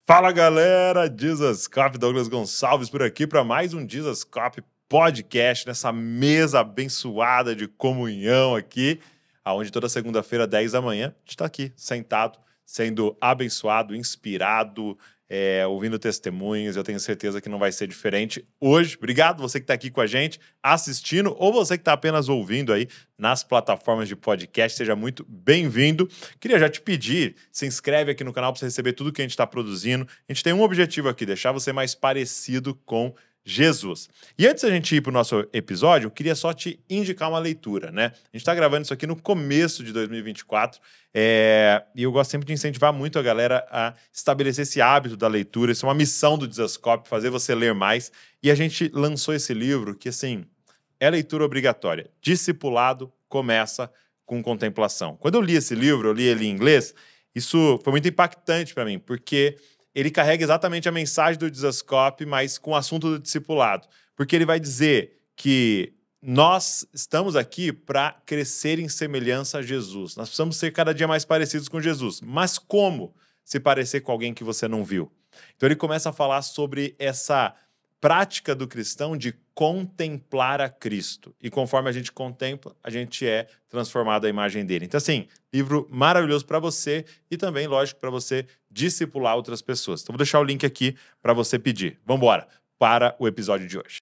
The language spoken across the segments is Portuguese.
Fala galera, Jesuscope, Douglas Gonçalves por aqui para mais um Jesuscope Podcast, nessa mesa abençoada de comunhão aqui, onde toda segunda-feira, 10 da manhã, a gente está aqui, sentado, sendo abençoado, inspirado, ouvindo testemunhos. Eu tenho certeza que não vai ser diferente hoje. Obrigado você que está aqui com a gente, assistindo, ou você que está apenas ouvindo aí nas plataformas de podcast. Seja muito bem-vindo. Queria já te pedir, se inscreve aqui no canal para você receber tudo que a gente está produzindo. A gente tem um objetivo aqui, deixar você mais parecido com Jesus. E antes da gente ir para o nosso episódio, eu queria só te indicar uma leitura, né? A gente está gravando isso aqui no começo de 2024 e eu gosto sempre de incentivar muito a galera a estabelecer esse hábito da leitura. Isso é uma missão do Jesuscope, fazer você ler mais. E a gente lançou esse livro que, assim, é leitura obrigatória. Discipulado começa com contemplação. Quando eu li esse livro, eu li ele em inglês, isso foi muito impactante para mim, porque ele carrega exatamente a mensagem do Jesuscope, mas com o assunto do discipulado. Porque ele vai dizer que nós estamos aqui para crescer em semelhança a Jesus. Nós precisamos ser cada dia mais parecidos com Jesus. Mas como se parecer com alguém que você não viu? Então ele começa a falar sobre essa prática do cristão de contemplar a Cristo. E conforme a gente contempla, a gente é transformado à imagem dele. Então, assim, livro maravilhoso para você e também, lógico, para você discipular outras pessoas. Então, vou deixar o link aqui para você pedir. Vamos embora para o episódio de hoje.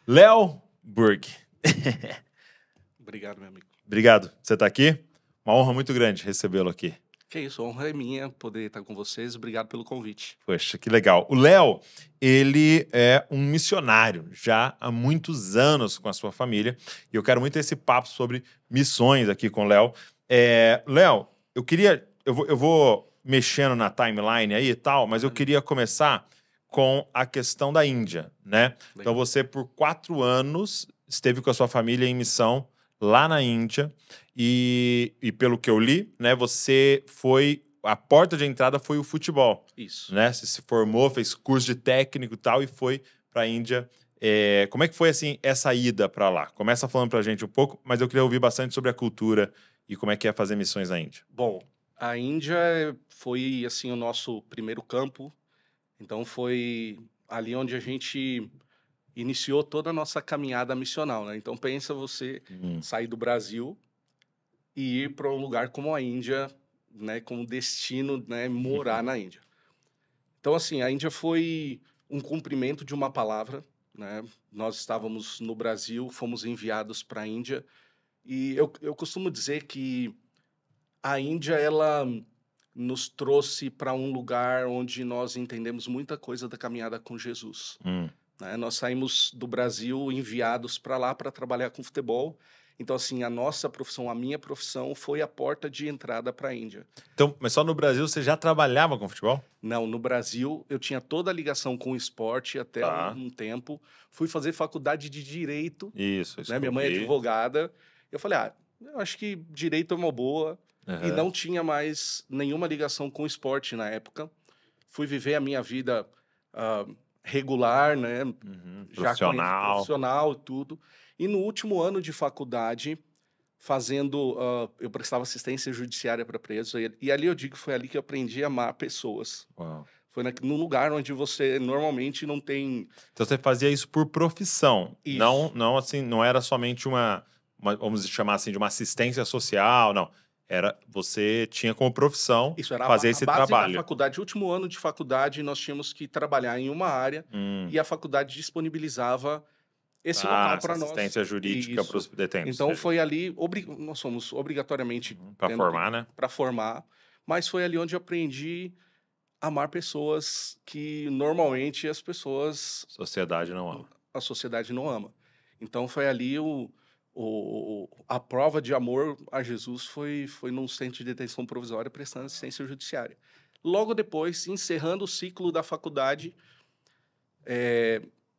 Léo Burg. Obrigado, meu amigo. Obrigado. Você está aqui? Uma honra muito grande recebê-lo aqui. Que isso, a honra é minha poder estar com vocês. Obrigado pelo convite. Poxa, que legal. O Léo, ele é um missionário já há muitos anos com a sua família. E eu quero muito esse papo sobre missões aqui com o Léo. Léo, eu vou mexendo na timeline aí e tal, mas eu queria começar com a questão da Índia, né? Legal. Então você, por 4 anos, esteve com a sua família em missão lá na Índia, e pelo que eu li, né, a porta de entrada foi o futebol. Isso. Né? Você se formou, fez curso de técnico e tal, e foi para a Índia. Como é que foi, assim, essa ida para lá? Começa falando para a gente um pouco, mas eu queria ouvir bastante sobre a cultura e como é que é fazer missões na Índia. Bom, a Índia foi, assim, o nosso primeiro campo. Então, foi ali onde a gente iniciou toda a nossa caminhada missional, né? Então, pensa você sair do Brasil e ir para um lugar como a Índia, né? Com destino, né? Morar na Índia. Então, assim, a Índia foi um cumprimento de uma palavra, né? Nós estávamos no Brasil, fomos enviados para a Índia. E eu costumo dizer que a Índia, ela nos trouxe para um lugar onde nós entendemos muita coisa da caminhada com Jesus. Né? Nós saímos do Brasil enviados para lá para trabalhar com futebol. Então, assim, a nossa profissão, a minha profissão, foi a porta de entrada para a Índia. Então, mas só no Brasil você já trabalhava com futebol? Não, no Brasil eu tinha toda a ligação com o esporte até um tempo. Fui fazer faculdade de Direito. Isso né? Minha mãe é advogada. Eu falei, eu acho que Direito é uma boa. E não tinha mais nenhuma ligação com o esporte na época. Fui viver a minha vida regular, né? Profissional e tudo. E no último ano de faculdade, eu prestava assistência judiciária para presos. E ali eu digo que foi ali que eu aprendi a amar pessoas. Uau. Foi num lugar onde você normalmente não tem... Então você fazia isso por profissão. Isso. Não, assim, não era somente uma, vamos chamar assim, de uma assistência social, não. Você tinha como profissão fazer esse trabalho. Da faculdade, último ano de faculdade, nós tínhamos que trabalhar em uma área e a faculdade disponibilizava esse local para nós. Assistência jurídica para os detentos. Então foi ali, nós somos obrigatoriamente... Para formar, né? Para formar, mas foi ali onde eu aprendi a amar pessoas que normalmente a sociedade não ama. Então foi ali a prova de amor a Jesus foi num centro de detenção provisória prestando assistência judiciária. Logo depois, encerrando o ciclo da faculdade,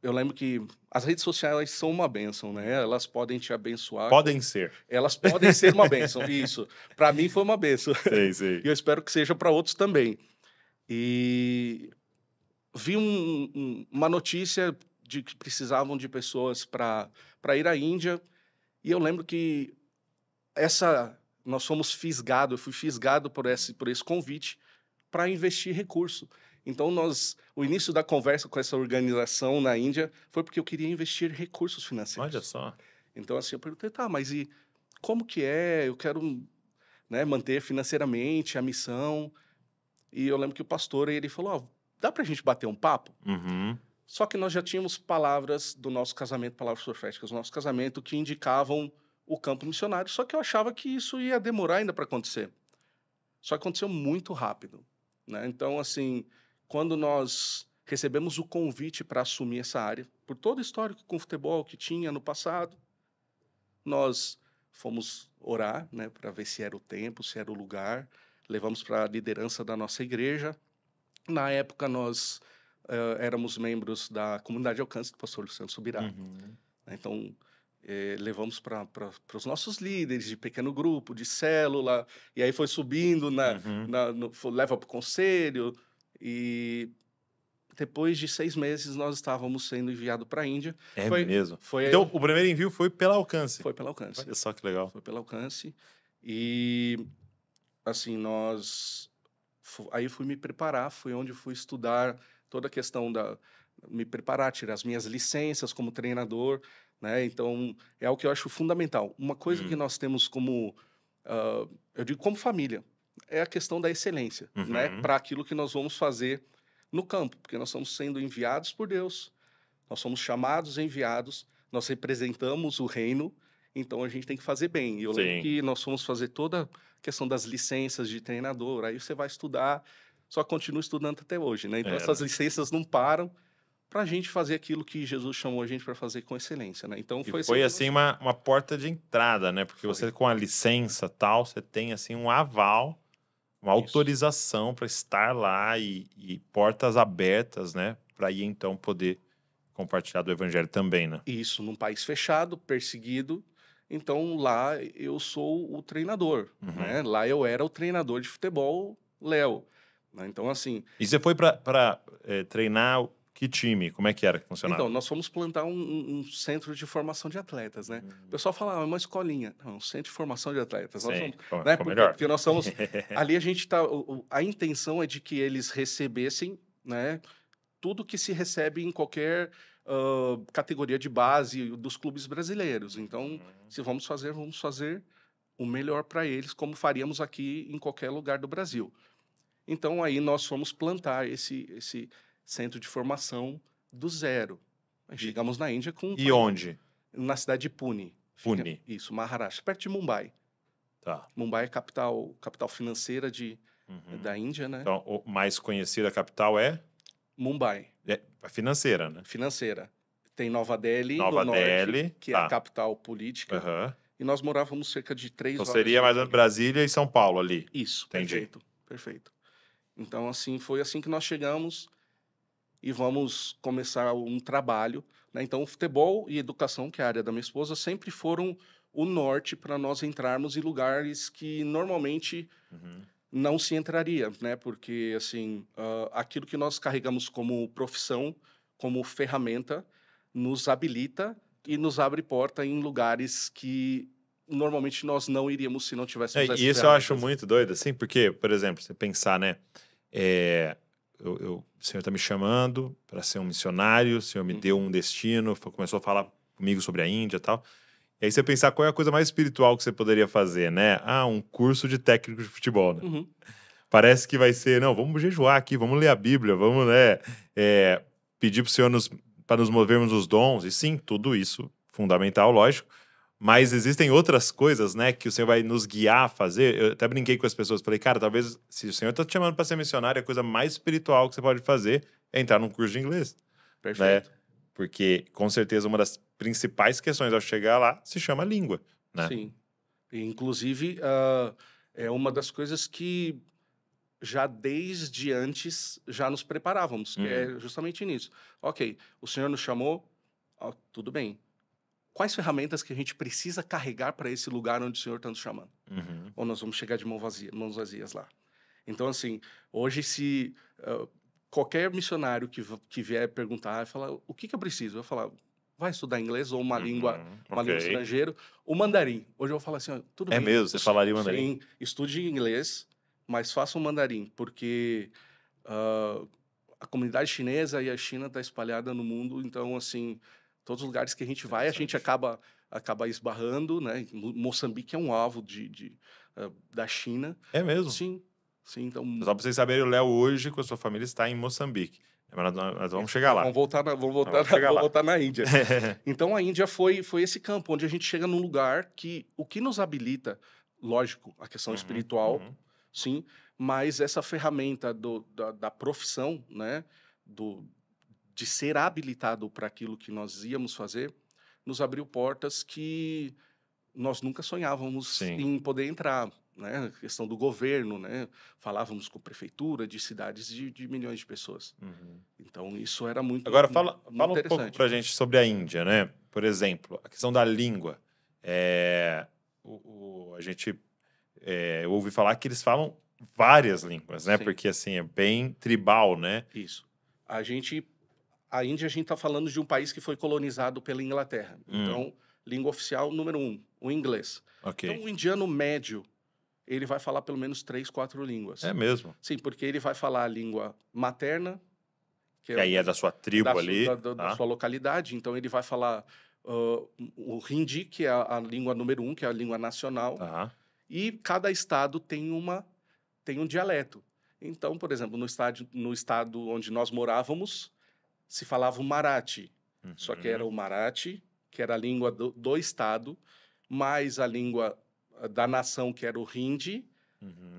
eu lembro que as redes sociais são uma bênção, né? Elas podem te abençoar. Podem ser. Elas podem ser uma bênção, isso. Para mim foi uma bênção. Sei. E eu espero que seja para outros também. E vi uma notícia de que precisavam de pessoas para ir à Índia. E eu lembro que nós fomos fisgados, eu fui fisgado por esse convite para investir recurso. Então, o início da conversa com essa organização na Índia foi porque eu queria investir recursos financeiros. Olha só. Então, assim, eu perguntei, tá, mas e como que é? Eu quero, né, manter financeiramente a missão. E eu lembro que o pastor, ele falou, ó, dá pra gente bater um papo? Uhum. Só que nós já tínhamos palavras do nosso casamento, palavras proféticas do nosso casamento, que indicavam o campo missionário. Só que eu achava que isso ia demorar ainda para acontecer. Só que aconteceu muito rápido, né? Então, assim, quando nós recebemos o convite para assumir essa área, por todo o histórico com o futebol que tinha no passado, nós fomos orar, né, para ver se era o tempo, se era o lugar. Levamos para a liderança da nossa igreja. Na época, nós éramos membros da comunidade de alcance do pastor Luciano Subirá. Uhum. Então, levamos para os nossos líderes de pequeno grupo, de célula, e aí foi subindo, Uhum. leva para o conselho, e depois de 6 meses nós estávamos sendo enviados para a Índia. É mesmo. Foi, Então, o primeiro envio foi pela Alcance. foi pelo alcance. Olha só que legal. Foi pelo alcance. E, assim, aí fui me preparar, foi onde fui estudar toda a questão me preparar, tirar as minhas licenças como treinador, né? Então, é algo que eu acho fundamental. Uma coisa que nós temos como, eu digo como família, é a questão da excelência, né? Uhum. Para aquilo que nós vamos fazer no campo, porque nós estamos sendo enviados por Deus, nós somos chamados, enviados, nós representamos o reino, então a gente tem que fazer bem. E eu lembro Sim. que nós fomos fazer toda a questão das licenças de treinador, aí você vai estudar, só continua estudando até hoje, né? Então essas licenças não param para a gente fazer aquilo que Jesus chamou a gente para fazer com excelência, né? Então E foi foi, que assim, uma porta de entrada, né? Porque Foi. você, com a licença tal, você tem, assim, um aval, uma Isso. autorização para estar lá e portas abertas, né? Para ir, então, poder compartilhar do evangelho também, né? Isso, num país fechado, perseguido. Então lá eu sou o treinador, né? Lá eu era o treinador de futebol, Léo, né? Então, assim, E você foi para treinar que time? Como é que era que funcionava? então, nós fomos plantar um centro de formação de atletas, né? O pessoal fala, é uma escolinha. Não, um centro de formação de atletas. Nós Sim, somos, né? ficou melhor. Porque nós somos... Ali a gente tá... A intenção é de que eles recebessem, né? Tudo que se recebe em qualquer categoria de base dos clubes brasileiros. Então, se vamos fazer o melhor para eles, como faríamos aqui em qualquer lugar do Brasil. Então, aí nós fomos plantar esse centro de formação do zero. Chegamos na Índia com... E onde? Na cidade de Pune. Pune. Isso, Maharashtra, perto de Mumbai. Tá. Mumbai é capital financeira da Índia, né? Então, o mais conhecido da capital é Mumbai. a financeira, né? Financeira. Tem Nova Delhi, Nova no norte, Delhi, que é a capital política. Aham. E nós morávamos cerca de 3 Então horas. seria mais ou menos de Brasília e São Paulo ali. Isso, Entendi. perfeito, perfeito. Então, assim, foi assim que nós chegamos e vamos começar um trabalho, né? Então, futebol e educação, que é a área da minha esposa, sempre foram o norte para nós entrarmos em lugares que normalmente não se entraria, né? Porque, assim, aquilo que nós carregamos como profissão, como ferramenta, nos habilita e nos abre porta em lugares que normalmente nós não iríamos se não tivéssemos essas E isso eu acho ferramentas. muito doido, assim, porque, por exemplo, você pensar, né? O Senhor está me chamando para ser um missionário, o Senhor me deu um destino, começou a falar comigo sobre a Índia e tal. E aí você pensar qual é a coisa mais espiritual que você poderia fazer, né? Ah, um curso de técnico de futebol, né? Uhum. Parece que vai ser, não, vamos jejuar aqui, vamos ler a Bíblia, vamos, né, pedir para o Senhor para nos movermos os dons. E sim, tudo isso, fundamental, lógico. Mas existem outras coisas, né, que o Senhor vai nos guiar a fazer. Eu até brinquei com as pessoas, falei, cara, talvez se o Senhor está te chamando para ser missionário, a coisa mais espiritual que você pode fazer é entrar num curso de inglês. Perfeito. Né? Porque, com certeza, uma das principais questões ao chegar lá se chama língua, né? Sim. E, inclusive, é uma das coisas que já desde antes já nos preparávamos, que é justamente nisso. Ok, o Senhor nos chamou, tudo bem. Quais ferramentas que a gente precisa carregar para esse lugar onde o Senhor está nos chamando? Ou nós vamos chegar de mãos vazias lá? Então, assim, hoje qualquer missionário que vier perguntar, falar, o que eu preciso? Eu falar, vai estudar inglês ou uma língua ok. estrangeira, o mandarim. Hoje eu falo assim, ó, tudo É bem. mesmo? Você falaria mandarim? Sim, estude inglês, mas faça um mandarim, porque ah, a comunidade chinesa e a China está espalhada no mundo, então, assim, todos os lugares que a gente vai, a gente acaba esbarrando, né? Moçambique é um alvo da China. É mesmo? Sim, sim, então... Só para vocês saberem, o Léo hoje, com a sua família, está em Moçambique. Mas nós vamos chegar lá. Vamos voltar chegar lá. voltar na Índia. Então, a Índia foi esse campo, onde a gente chega num lugar que o que nos habilita, lógico, a questão espiritual, sim, mas essa ferramenta da profissão, né, de ser habilitado para aquilo que nós íamos fazer, nos abriu portas que nós nunca sonhávamos Sim. em poder entrar, né? A questão do governo, né? Falávamos com prefeitura de cidades de milhões de pessoas. Então, isso era muito Agora, fala um pouco interessante. para a gente sobre a Índia, né? Por exemplo, a questão da língua. A gente ouve falar que eles falam várias línguas, né? Sim. Porque, assim, é bem tribal, né? Isso. A Índia, a gente está falando de um país que foi colonizado pela Inglaterra. Então, língua oficial número 1, o inglês. Ok. Então, o indiano médio, ele vai falar pelo menos 3, 4 línguas. É mesmo? Sim, porque ele vai falar a língua materna, que aí é da sua tribo ali. Da sua localidade. Então, ele vai falar o hindi, que é a língua número 1, que é a língua nacional. E cada estado tem um dialeto. Então, por exemplo, no estado onde nós morávamos, se falava o Marathi. Só que era o Marathi, que era a língua do estado, mais a língua da nação, que era o hindi,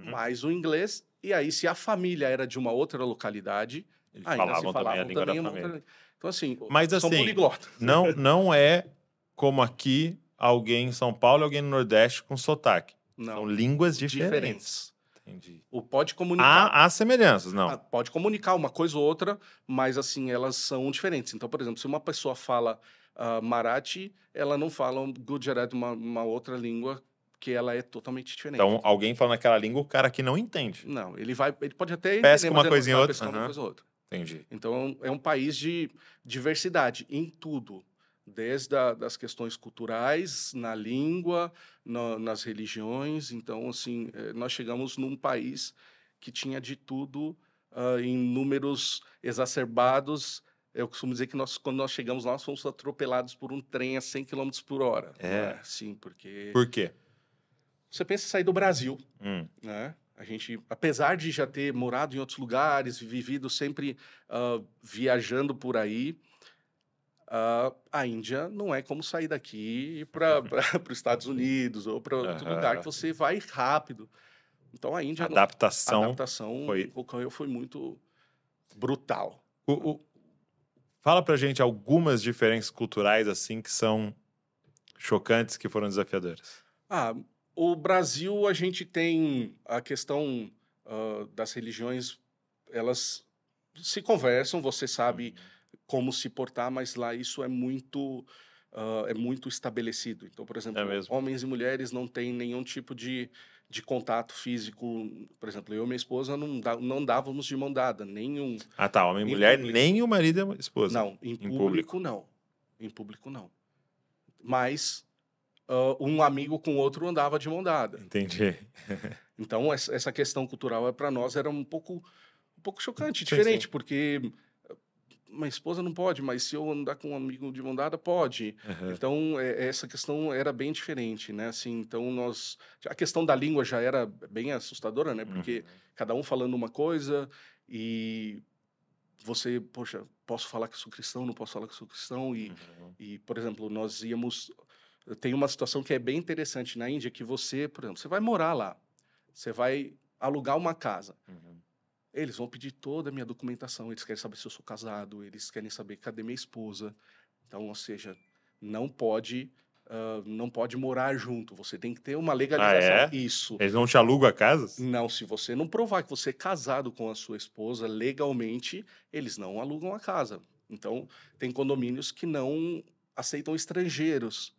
mais o inglês. E aí, se a família era de uma outra localidade, eles ainda se falavam também a língua da família. Então, assim, mas, são assim, poliglotas. Não é como aqui, alguém em São Paulo e alguém no Nordeste com sotaque. Não. São línguas diferentes. Entendi. Pode comunicar. Há semelhanças, não? Pode comunicar uma coisa ou outra, mas, assim, elas são diferentes. Então, por exemplo, se uma pessoa fala Marathi, ela não fala Gujarati, uma outra língua, que ela é totalmente diferente. Então, alguém falando aquela língua, o cara aqui não entende. Não, ele pode até pesca entender, uma coisa em outra. pescar uma coisa ou outra. Entendi. Então, é um país de diversidade em tudo. Desde das questões culturais, na língua, nas religiões. Então, assim, nós chegamos num país que tinha de tudo em números exacerbados. Eu costumo dizer que quando nós chegamos lá, nós fomos atropelados por um trem a 100 km por hora. É? Sim, porque... Por quê? Você pensa em sair do Brasil, né? A gente, apesar de já ter morado em outros lugares, vivido sempre viajando por aí, a Índia não é como sair daqui para os Estados Unidos ou para outro lugar que você vai rápido. Então, a Índia... A adaptação foi muito brutal. Fala pra gente algumas diferenças culturais assim que são chocantes, que foram desafiadoras. O Brasil, a gente tem a questão das religiões, elas se conversam, você sabe como se portar, mas lá isso é muito estabelecido. Então, por exemplo, homens e mulheres não têm nenhum tipo de contato físico. Por exemplo, eu e minha esposa não dávamos de mão dada, nenhum... Homem e mulher, nem o marido e a esposa. Não, em público não. Em público não. Mas um amigo com outro andava de mão dada. Entendi. Então, essa questão cultural para nós era um pouco chocante, diferente, sim. Porque minha esposa não pode, mas se eu andar com um amigo de mão dada, pode. Então, essa questão era bem diferente, né? Assim, então, a questão da língua já era bem assustadora, né? Porque cada um falando uma coisa e você, poxa, posso falar que sou cristão, não posso falar que sou cristão? E por exemplo, nós íamos... Tem uma situação que é bem interessante na Índia, que você, por exemplo, você vai morar lá, você vai alugar uma casa. Eles vão pedir toda a minha documentação, eles querem saber se eu sou casado, eles querem saber cadê minha esposa. Então, ou seja, não pode morar junto, você tem que ter uma legalização. Isso. Eles não te alugam a casa? Não, se você não provar que você é casado com a sua esposa legalmente, eles não alugam a casa. Então, tem condomínios que não aceitam estrangeiros.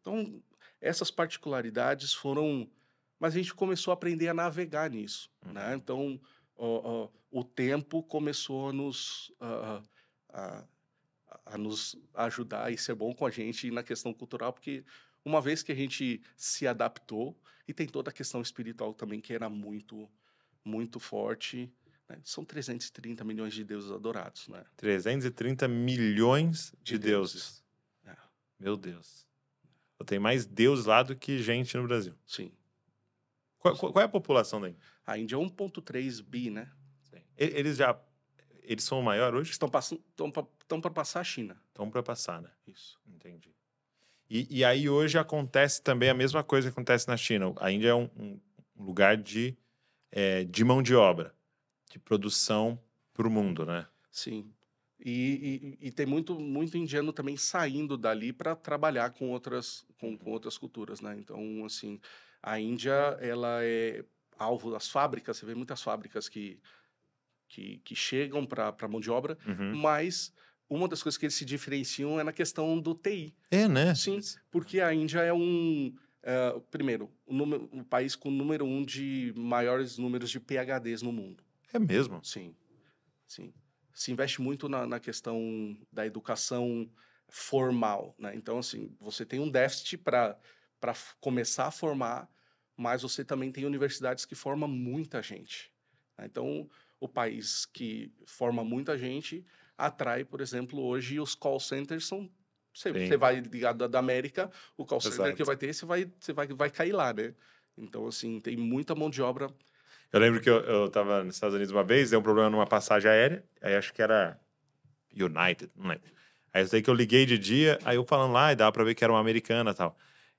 Então, essas particularidades foram... Mas a gente começou a aprender a navegar nisso, né? Então, o tempo começou a nos ajudar e ser bom com a gente na questão cultural, porque uma vez que a gente se adaptou, e tem toda a questão espiritual também, que era muito, muito forte, né? São 330 milhões de deuses adorados, né? 330 milhões de deuses. É, Meu Deus. Tem mais deuses lá do que gente no Brasil. sim. Qual é a população da Índia? A Índia é 1,3 bi, né? Eles são o maior hoje? Estão para passar a China. Estão para passar, né? Isso. Entendi. E aí hoje acontece também a mesma coisa que acontece na China. A Índia é um lugar de mão de obra, de produção para o mundo, né? Sim. E tem muito indiano também saindo dali para trabalhar com outras culturas, né? Então, assim, a Índia, ela é alvo das fábricas. Você vê muitas fábricas que chegam para mão de obra, mas uma das coisas que eles se diferenciam é na questão do TI. É, né? Sim, porque a Índia é primeiro, o país com o número 1 de maiores números de PhDs no mundo. É mesmo? Sim, sim. Se investe muito na questão da educação formal, né? Então, assim, você tem um déficit para começar a formar, mas você também tem universidades que formam muita gente, né? Então, o país que forma muita gente atrai, por exemplo, hoje os call centers são... Você vai ligado da América, o call center que vai ter, você vai cair lá, né? Então, assim, tem muita mão de obra. Eu lembro que eu estava nos Estados Unidos uma vez, deu um problema numa passagem aérea, aí acho que era United, não lembro. Aí eu sei que eu liguei de dia, aí eu falando lá, e dava pra ver que era uma americana e tal.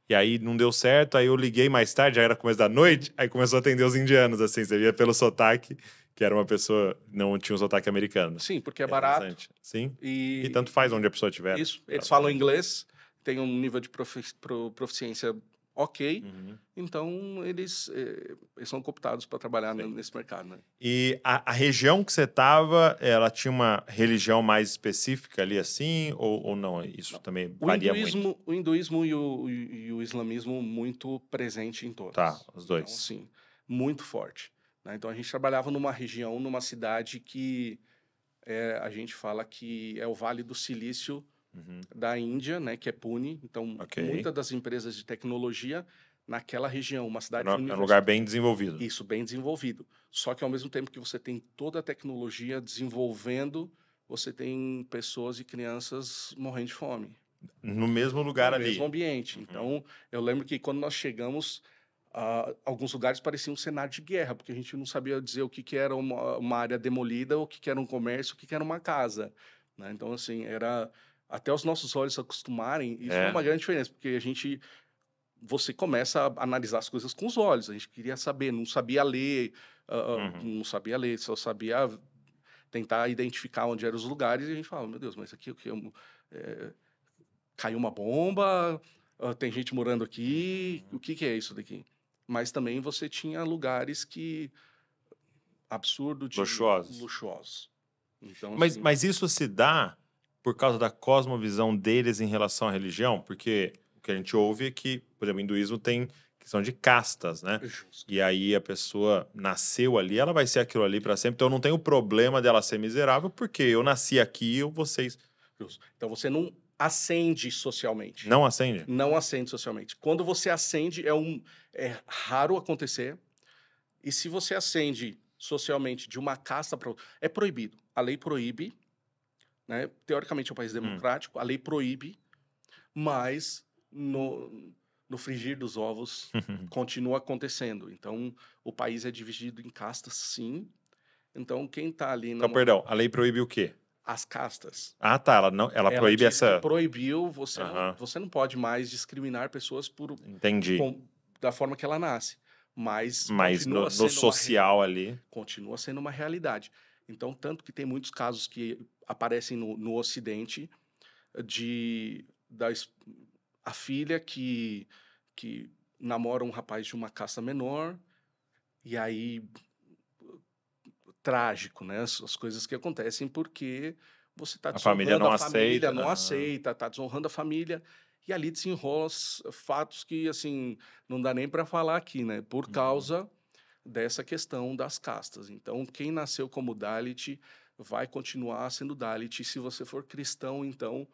E aí não deu certo, aí eu liguei mais tarde, já era começo da noite, aí começou a atender os indianos, assim, você via pelo sotaque, que era uma pessoa, não tinha um sotaque americano. Sim, porque é barato. Sim, e tanto faz onde a pessoa estiver. Isso, eles falam inglês, tem um nível de proficiência ok, então eles são cooptados para trabalhar nesse mercado, né? E a região que você estava, ela tinha uma religião mais específica ali assim, ou não? Isso também varia muito? O hinduísmo e o islamismo muito presente em todas. Tá, os dois. Então, assim, muito forte, né? Então, a gente trabalhava numa região, numa cidade que a gente fala que é o Vale do Silício da Índia, né? Que é Pune. Então, muitas das empresas de tecnologia naquela região, uma cidade é um lugar bem desenvolvido. Isso, bem desenvolvido. Só que, ao mesmo tempo que você tem toda a tecnologia desenvolvendo, você tem pessoas e crianças morrendo de fome. No mesmo lugar ali. No mesmo ambiente. Então, eu lembro que quando nós chegamos, alguns lugares pareciam um cenário de guerra, porque a gente não sabia dizer o que era uma área demolida, o que era um comércio, o que era uma casa, né? Então, assim, até os nossos olhos se acostumarem, isso é uma grande diferença, porque você começa a analisar as coisas com os olhos. A gente queria saber, não sabia ler, só sabia tentar identificar onde eram os lugares, e a gente falava, meu Deus, mas aqui o que caiu uma bomba, tem gente morando aqui, o que é isso daqui? Mas também você tinha lugares absurdo de luxuosos. Então, mas isso se dá por causa da cosmovisão deles em relação à religião? Porque o que a gente ouve é que, por exemplo, o hinduísmo tem questão de castas, né? Justo. E aí a pessoa nasceu ali, ela vai ser aquilo ali para sempre. Então eu não tenho problema dela ser miserável, porque eu nasci aqui e vocês... Justo. Então você não ascende socialmente. Não ascende? Não ascende socialmente. Quando você ascende, é raro acontecer. E se você ascende socialmente de uma casta para outra, é proibido. A lei proíbe, né? Teoricamente é um país democrático, a lei proíbe, mas no frigir dos ovos continua acontecendo. Então, o país é dividido em castas, sim. Então, quem está ali... Então, perdão, a lei proíbe o quê? As castas. Ah, tá. Ela proíbe essa... Proibiu, você não pode mais discriminar pessoas Entendi. Da forma que ela nasce. Mas no social ali... Continua sendo uma realidade. Então, tanto que tem muitos casos que aparecem no Ocidente a filha que namora um rapaz de uma casta menor, e aí... trágico, né? As coisas que acontecem porque você está desonrando a família, não aceita, está desonrando a família, e ali desenrola fatos que, assim, não dá nem para falar aqui, né? Por causa dessa questão das castas. Então, quem nasceu como Dalit vai continuar sendo Dalit. E se você for cristão, então,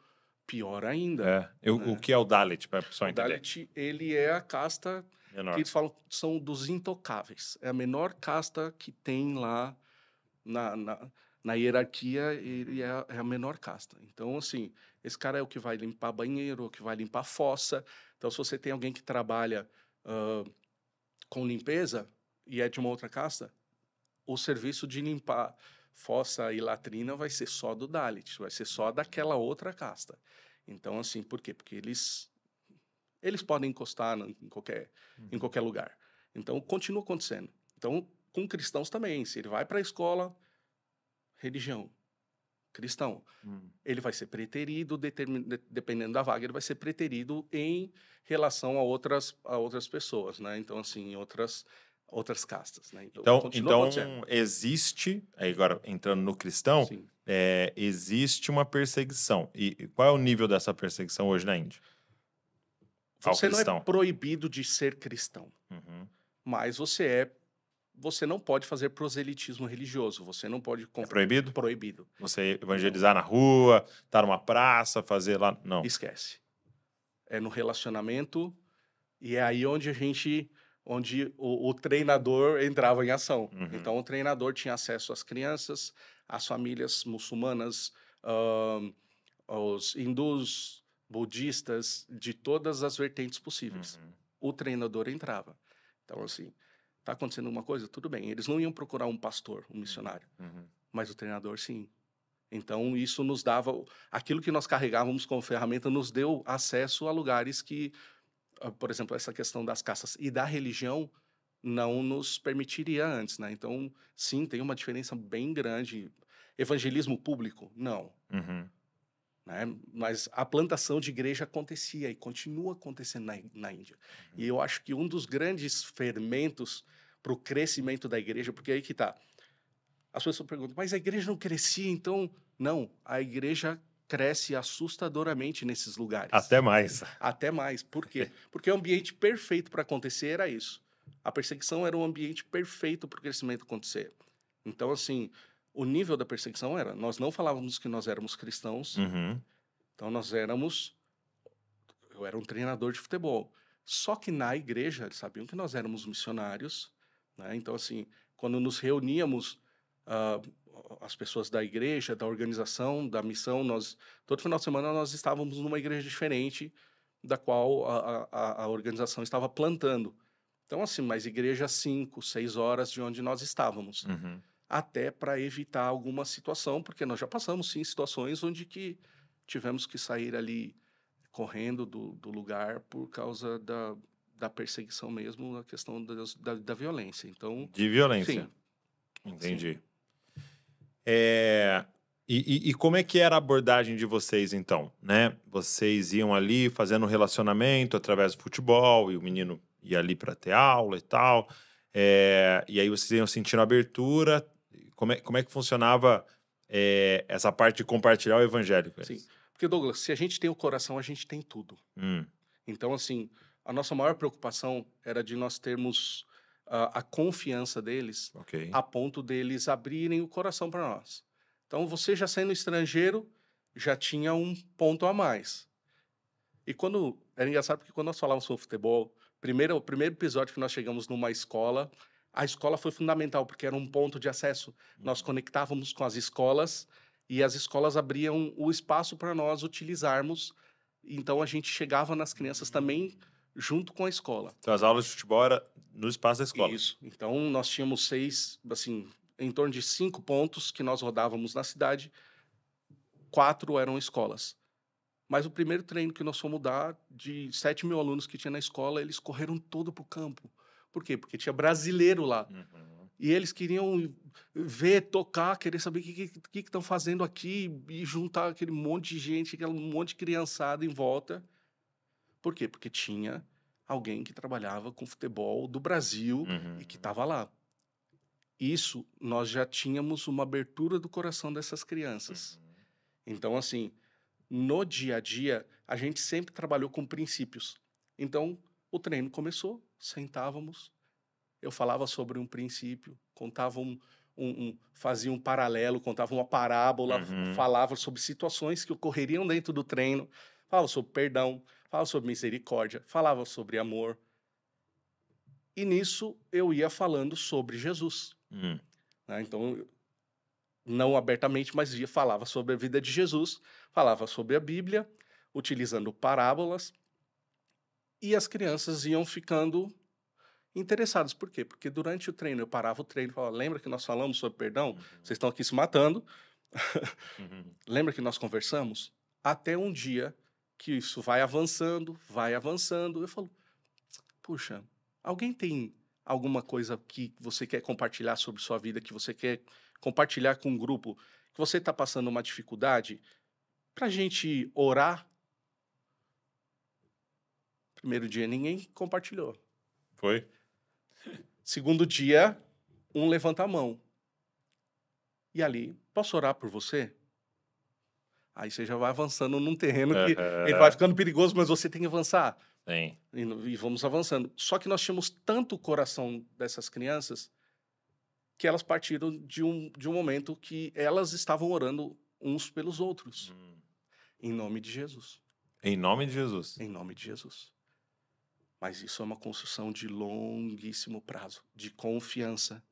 pior ainda. O que é o Dalit, para a pessoa O entender? Dalit, ele é a casta que Menor. eles falam que são dos intocáveis. É a menor casta que tem lá na hierarquia, ele é a menor casta. Então, assim, esse cara é o que vai limpar banheiro, o que vai limpar fossa. Então, se você tem alguém que trabalha com limpeza e é de uma outra casta, o serviço de limpar fossa e latrina vai ser só do Dalit, vai ser só daquela outra casta. Então, assim, por quê? Porque eles podem encostar em qualquer lugar. Então, continua acontecendo. Então, com cristãos também, se ele vai para a escola, religião, cristão, ele vai ser preterido, dependendo da vaga, ele vai ser preterido em relação a outras pessoas, né? Então, assim, outras castas, né? Então, continua acontecendo. Existe, aí agora entrando no cristão, Sim. existe uma perseguição. E qual é o nível dessa perseguição hoje na Índia? Ao Você não é cristão. proibido de ser cristão, mas você não pode fazer proselitismo religioso. Você não pode... É proibido? Proibido. Você evangelizar na rua, estar numa praça, fazer lá... Não. Esquece. É no relacionamento e é aí onde o treinador entrava em ação. Então, o treinador tinha acesso às crianças, às famílias muçulmanas, aos hindus, budistas, de todas as vertentes possíveis. O treinador entrava. Então, assim, tá acontecendo alguma coisa? Tudo bem. Eles não iam procurar um pastor, um missionário, mas o treinador, sim. Então, isso nos dava... Aquilo que nós carregávamos como ferramenta nos deu acesso a lugares que, por exemplo, essa questão das castas e da religião não nos permitiria antes, né? Então, sim, tem uma diferença bem grande. Evangelismo público? Não. Né? Mas a plantação de igreja acontecia e continua acontecendo na Índia. E eu acho que um dos grandes fermentos para o crescimento da igreja, porque aí que tá. As pessoas perguntam, mas a igreja não crescia, então... Não, a igreja cresce assustadoramente nesses lugares. Até mais. Até mais. Por quê? Porque o ambiente perfeito para acontecer era isso. A perseguição era um ambiente perfeito para o crescimento acontecer. Então, assim, o nível da perseguição era... Nós não falávamos que nós éramos cristãos. Então, eu era um treinador de futebol. Só que na igreja, eles sabiam que nós éramos missionários. Né? Então, assim, quando nos reuníamos... as pessoas da igreja, da organização, da missão, todo final de semana nós estávamos numa igreja diferente da qual a organização estava plantando. Então, assim, mas igreja 5, 6 horas de onde nós estávamos. Até para evitar alguma situação, porque nós já passamos, sim, situações onde que tivemos que sair ali correndo do lugar por causa da perseguição mesmo, a questão da violência. Então, de violência. Sim. Entendi. Sim. E como é que era a abordagem de vocês, então? Né? Vocês iam ali fazendo um relacionamento através do futebol, e o menino ia ali para ter aula e tal, e aí vocês iam sentindo abertura. Como é que funcionava essa parte de compartilhar o evangelho? Sim, porque, Douglas, se a gente tem o coração, a gente tem tudo. Então, assim, a nossa maior preocupação era de nós termos a confiança deles, a ponto deles abrirem o coração para nós. Então, você já sendo estrangeiro, já tinha um ponto a mais. E era engraçado porque quando nós falávamos sobre futebol, o primeiro episódio que nós chegamos numa escola, a escola foi fundamental, porque era um ponto de acesso. Nós conectávamos com as escolas e as escolas abriam o espaço para nós utilizarmos. Então, a gente chegava nas crianças também junto com a escola. Então, as aulas de futebol eram no espaço da escola. Isso. Então, nós tínhamos 6, assim, em torno de 5 pontos que nós rodávamos na cidade. 4 eram escolas. Mas o primeiro treino que nós fomos dar, de 7 mil alunos que tinha na escola, eles correram todo para o campo. Por quê? Porque tinha brasileiro lá. E eles queriam ver, tocar, querer saber o que estão fazendo aqui e juntar aquele monte de gente, aquele monte de criançada em volta. Por quê? Porque tinha alguém que trabalhava com futebol do Brasil e que estava lá. Isso, nós já tínhamos uma abertura do coração dessas crianças. Então, assim, no dia a dia, a gente sempre trabalhou com princípios. Então, o treino começou, sentávamos, eu falava sobre um princípio, contava fazia um paralelo, contava uma parábola, Uhum. falava sobre situações que ocorreriam dentro do treino, falava sobre perdão, falava sobre misericórdia, falava sobre amor. E nisso eu ia falando sobre Jesus, né? Então, não abertamente, mas falava sobre a vida de Jesus, falava sobre a Bíblia, utilizando parábolas, e as crianças iam ficando interessadas. Por quê? Porque durante o treino, eu parava o treino e falava, lembra que nós falamos sobre perdão? Vocês estão aqui se matando. Uhum. Lembra que nós conversamos? Até um dia que isso vai avançando, eu falo, puxa, alguém tem alguma coisa que você quer compartilhar sobre sua vida, que você quer compartilhar com um grupo, que você está passando uma dificuldade, para a gente orar? Primeiro dia, ninguém compartilhou. Foi? Segundo dia, um levanta a mão. E ali, posso orar por você? Aí você já vai avançando num terreno que ele vai ficando perigoso, mas você tem que avançar. Sim. E vamos avançando. Só que nós tínhamos tanto o coração dessas crianças que elas partiram de um momento que elas estavam orando uns pelos outros. Em nome de Jesus. Em nome de Jesus. Em nome de Jesus. Mas isso é uma construção de longuíssimo prazo, de confiança,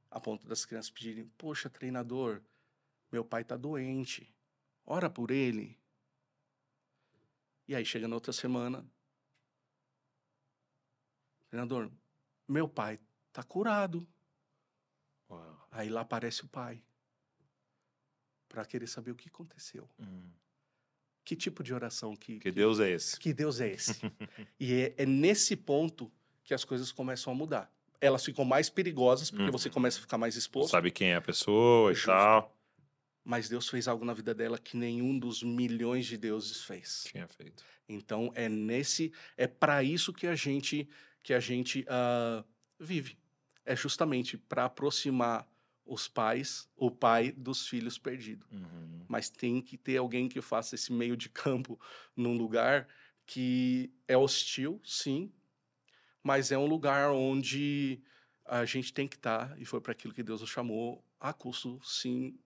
a ponto das crianças pedirem, poxa, treinador, meu pai está doente, ora por ele. E aí chega na outra semana, treinador, meu pai está curado. Uau. Aí lá aparece o pai, para querer saber o que aconteceu. Que tipo de oração Que Deus é esse? Que Deus é esse? E é nesse ponto que as coisas começam a mudar. Elas ficam mais perigosas, porque você começa a ficar mais Não exposto. sabe quem é a pessoa Justo. e tal. Mas Deus fez algo na vida dela que nenhum dos milhões de deuses fez. Tinha feito. Então é para isso que a gente vive. É justamente para aproximar o pai dos filhos perdidos. Mas tem que ter alguém que faça esse meio de campo num lugar que é hostil, sim, mas é um lugar onde a gente tem que estar, e foi para aquilo que Deus nos chamou, a custo, sim,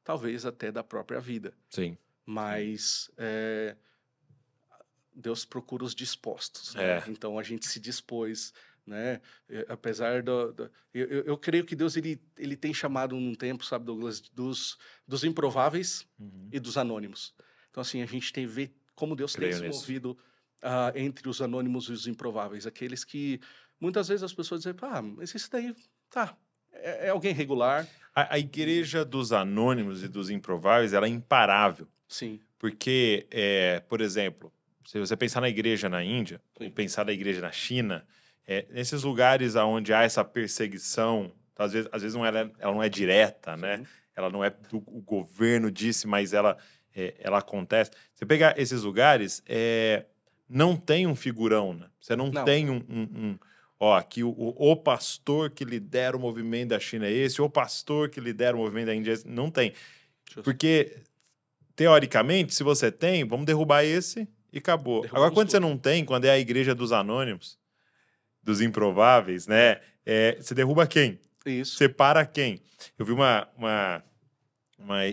talvez até da própria vida. Sim. Mas Deus procura os dispostos, né? Então a gente se dispôs, né? Apesar eu creio que Deus ele tem chamado num tempo, sabe, Douglas, dos improváveis e dos anônimos. Então assim, a gente tem ver como Deus tem se movido entre os anônimos e os improváveis, aqueles que muitas vezes as pessoas dizem, mas esse daí tá, é alguém regular. A igreja dos anônimos e dos improváveis, ela é imparável. Sim. Porque, por exemplo, se você pensar na igreja na Índia, ou pensar na igreja na China, nesses lugares onde há essa perseguição, às vezes ela não é direta, né? Sim. Ela não é o governo disse, mas ela acontece. Você pegar esses lugares, não tem um figurão, né? Você não tem aqui o pastor que lidera o movimento da China é esse, o pastor que lidera o movimento da Índia é esse. Não tem. Justo. Porque, teoricamente, se você tem, vamos derrubar esse e acabou. Agora, quando você não tem, quando é a igreja dos anônimos, dos improváveis, né? Você derruba quem? Isso. Você para quem? Eu vi uma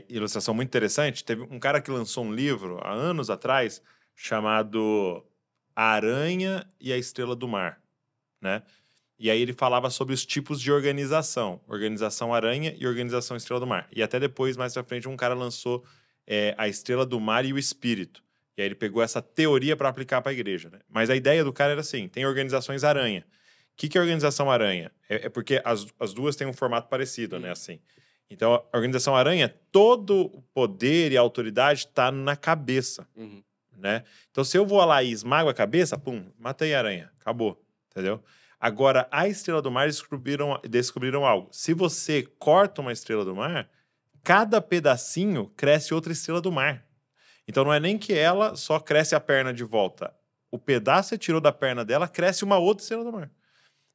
ilustração muito interessante. Teve um cara que lançou um livro há anos atrás chamado A Aranha e a Estrela do Mar, né? E aí ele falava sobre os tipos de organização. Organização Aranha e Organização Estrela do Mar. E até depois, mais pra frente, um cara lançou a Estrela do Mar e o Espírito. E aí ele pegou essa teoria para aplicar para a igreja, né? Mas a ideia do cara era assim, tem organizações aranha. O que é organização aranha? É porque as duas têm um formato parecido, né? Assim. Então, a organização aranha, todo o poder e a autoridade está na cabeça, né? Então, se eu vou lá e esmago a cabeça, pum, matei a aranha, acabou, entendeu? Agora, a Estrela do Mar descobriram algo. Se você corta uma Estrela do Mar, cada pedacinho cresce outra Estrela do Mar. Então não é nem que ela só cresce a perna de volta. O pedaço que você tirou da perna dela, cresce uma outra Estrela do Mar.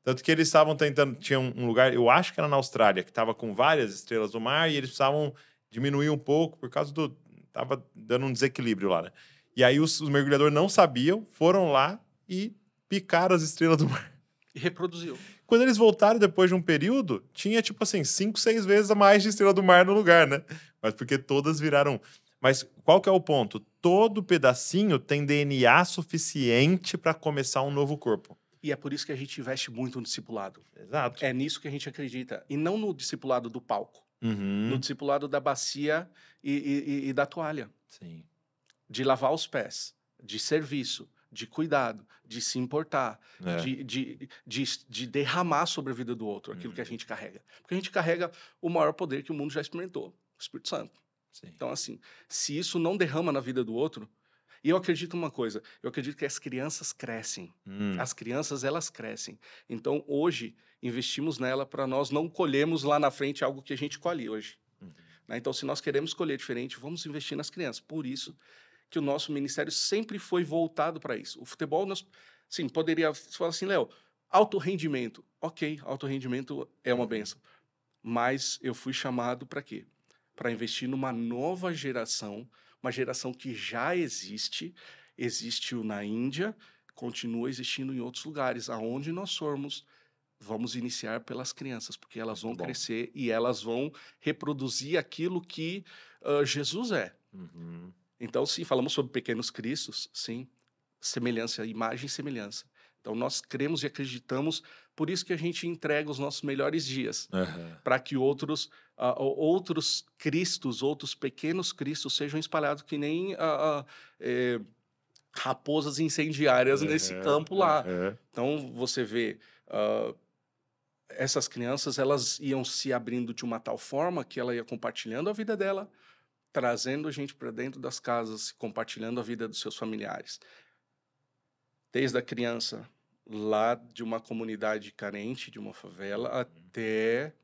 Tanto que eles estavam tentando... Tinha um lugar, eu acho que era na Austrália, que estava com várias estrelas do mar e eles precisavam diminuir um pouco por causa do... Tava dando um desequilíbrio lá, né? E aí os mergulhadores não sabiam, foram lá e picaram as estrelas do mar. E reproduziu. quando eles voltaram depois de um período, tinha, tipo assim, 5, 6 vezes a mais de Estrela do Mar no lugar, né? Mas porque todas viraram... Mas qual que é o ponto? Todo pedacinho tem DNA suficiente para começar um novo corpo. E é por isso que a gente investe muito no discipulado. Exato. É nisso que a gente acredita. E não no discipulado do palco. No discipulado da bacia e da toalha. Sim. De lavar os pés, de serviço, de cuidado, de se importar, de derramar sobre a vida do outro aquilo que a gente carrega. Porque a gente carrega o maior poder que o mundo já experimentou, o Espírito Santo. Sim. Então, assim, se isso não derrama na vida do outro... E eu acredito uma coisa, eu acredito que as crianças crescem. As crianças, elas crescem. Então, hoje, investimos nela para nós não colhermos lá na frente algo que a gente colhe hoje. Né? Então, se nós queremos colher diferente, vamos investir nas crianças. Por isso que o nosso ministério sempre foi voltado para isso. O futebol, nós, sim, poderia falar assim, Léo, alto rendimento. Ok, alto rendimento é uma bênção. Mas eu fui chamado para quê? Para investir numa nova geração, uma geração que já existiu na Índia, continua existindo em outros lugares. Aonde nós formos, vamos iniciar pelas crianças, porque elas vão crescer e elas vão reproduzir aquilo que Jesus é. Então, sim, falamos sobre pequenos cristos, sim, semelhança, imagem e semelhança. Então, nós cremos e acreditamos, por isso que a gente entrega os nossos melhores dias, para que outros cristos, outros pequenos cristos sejam espalhados que nem raposas incendiárias nesse campo lá. Então, você vê, essas crianças, elas iam se abrindo de uma tal forma que ela ia compartilhando a vida dela, trazendo a gente para dentro das casas, compartilhando a vida dos seus familiares. Desde a criança lá de uma comunidade carente, de uma favela, até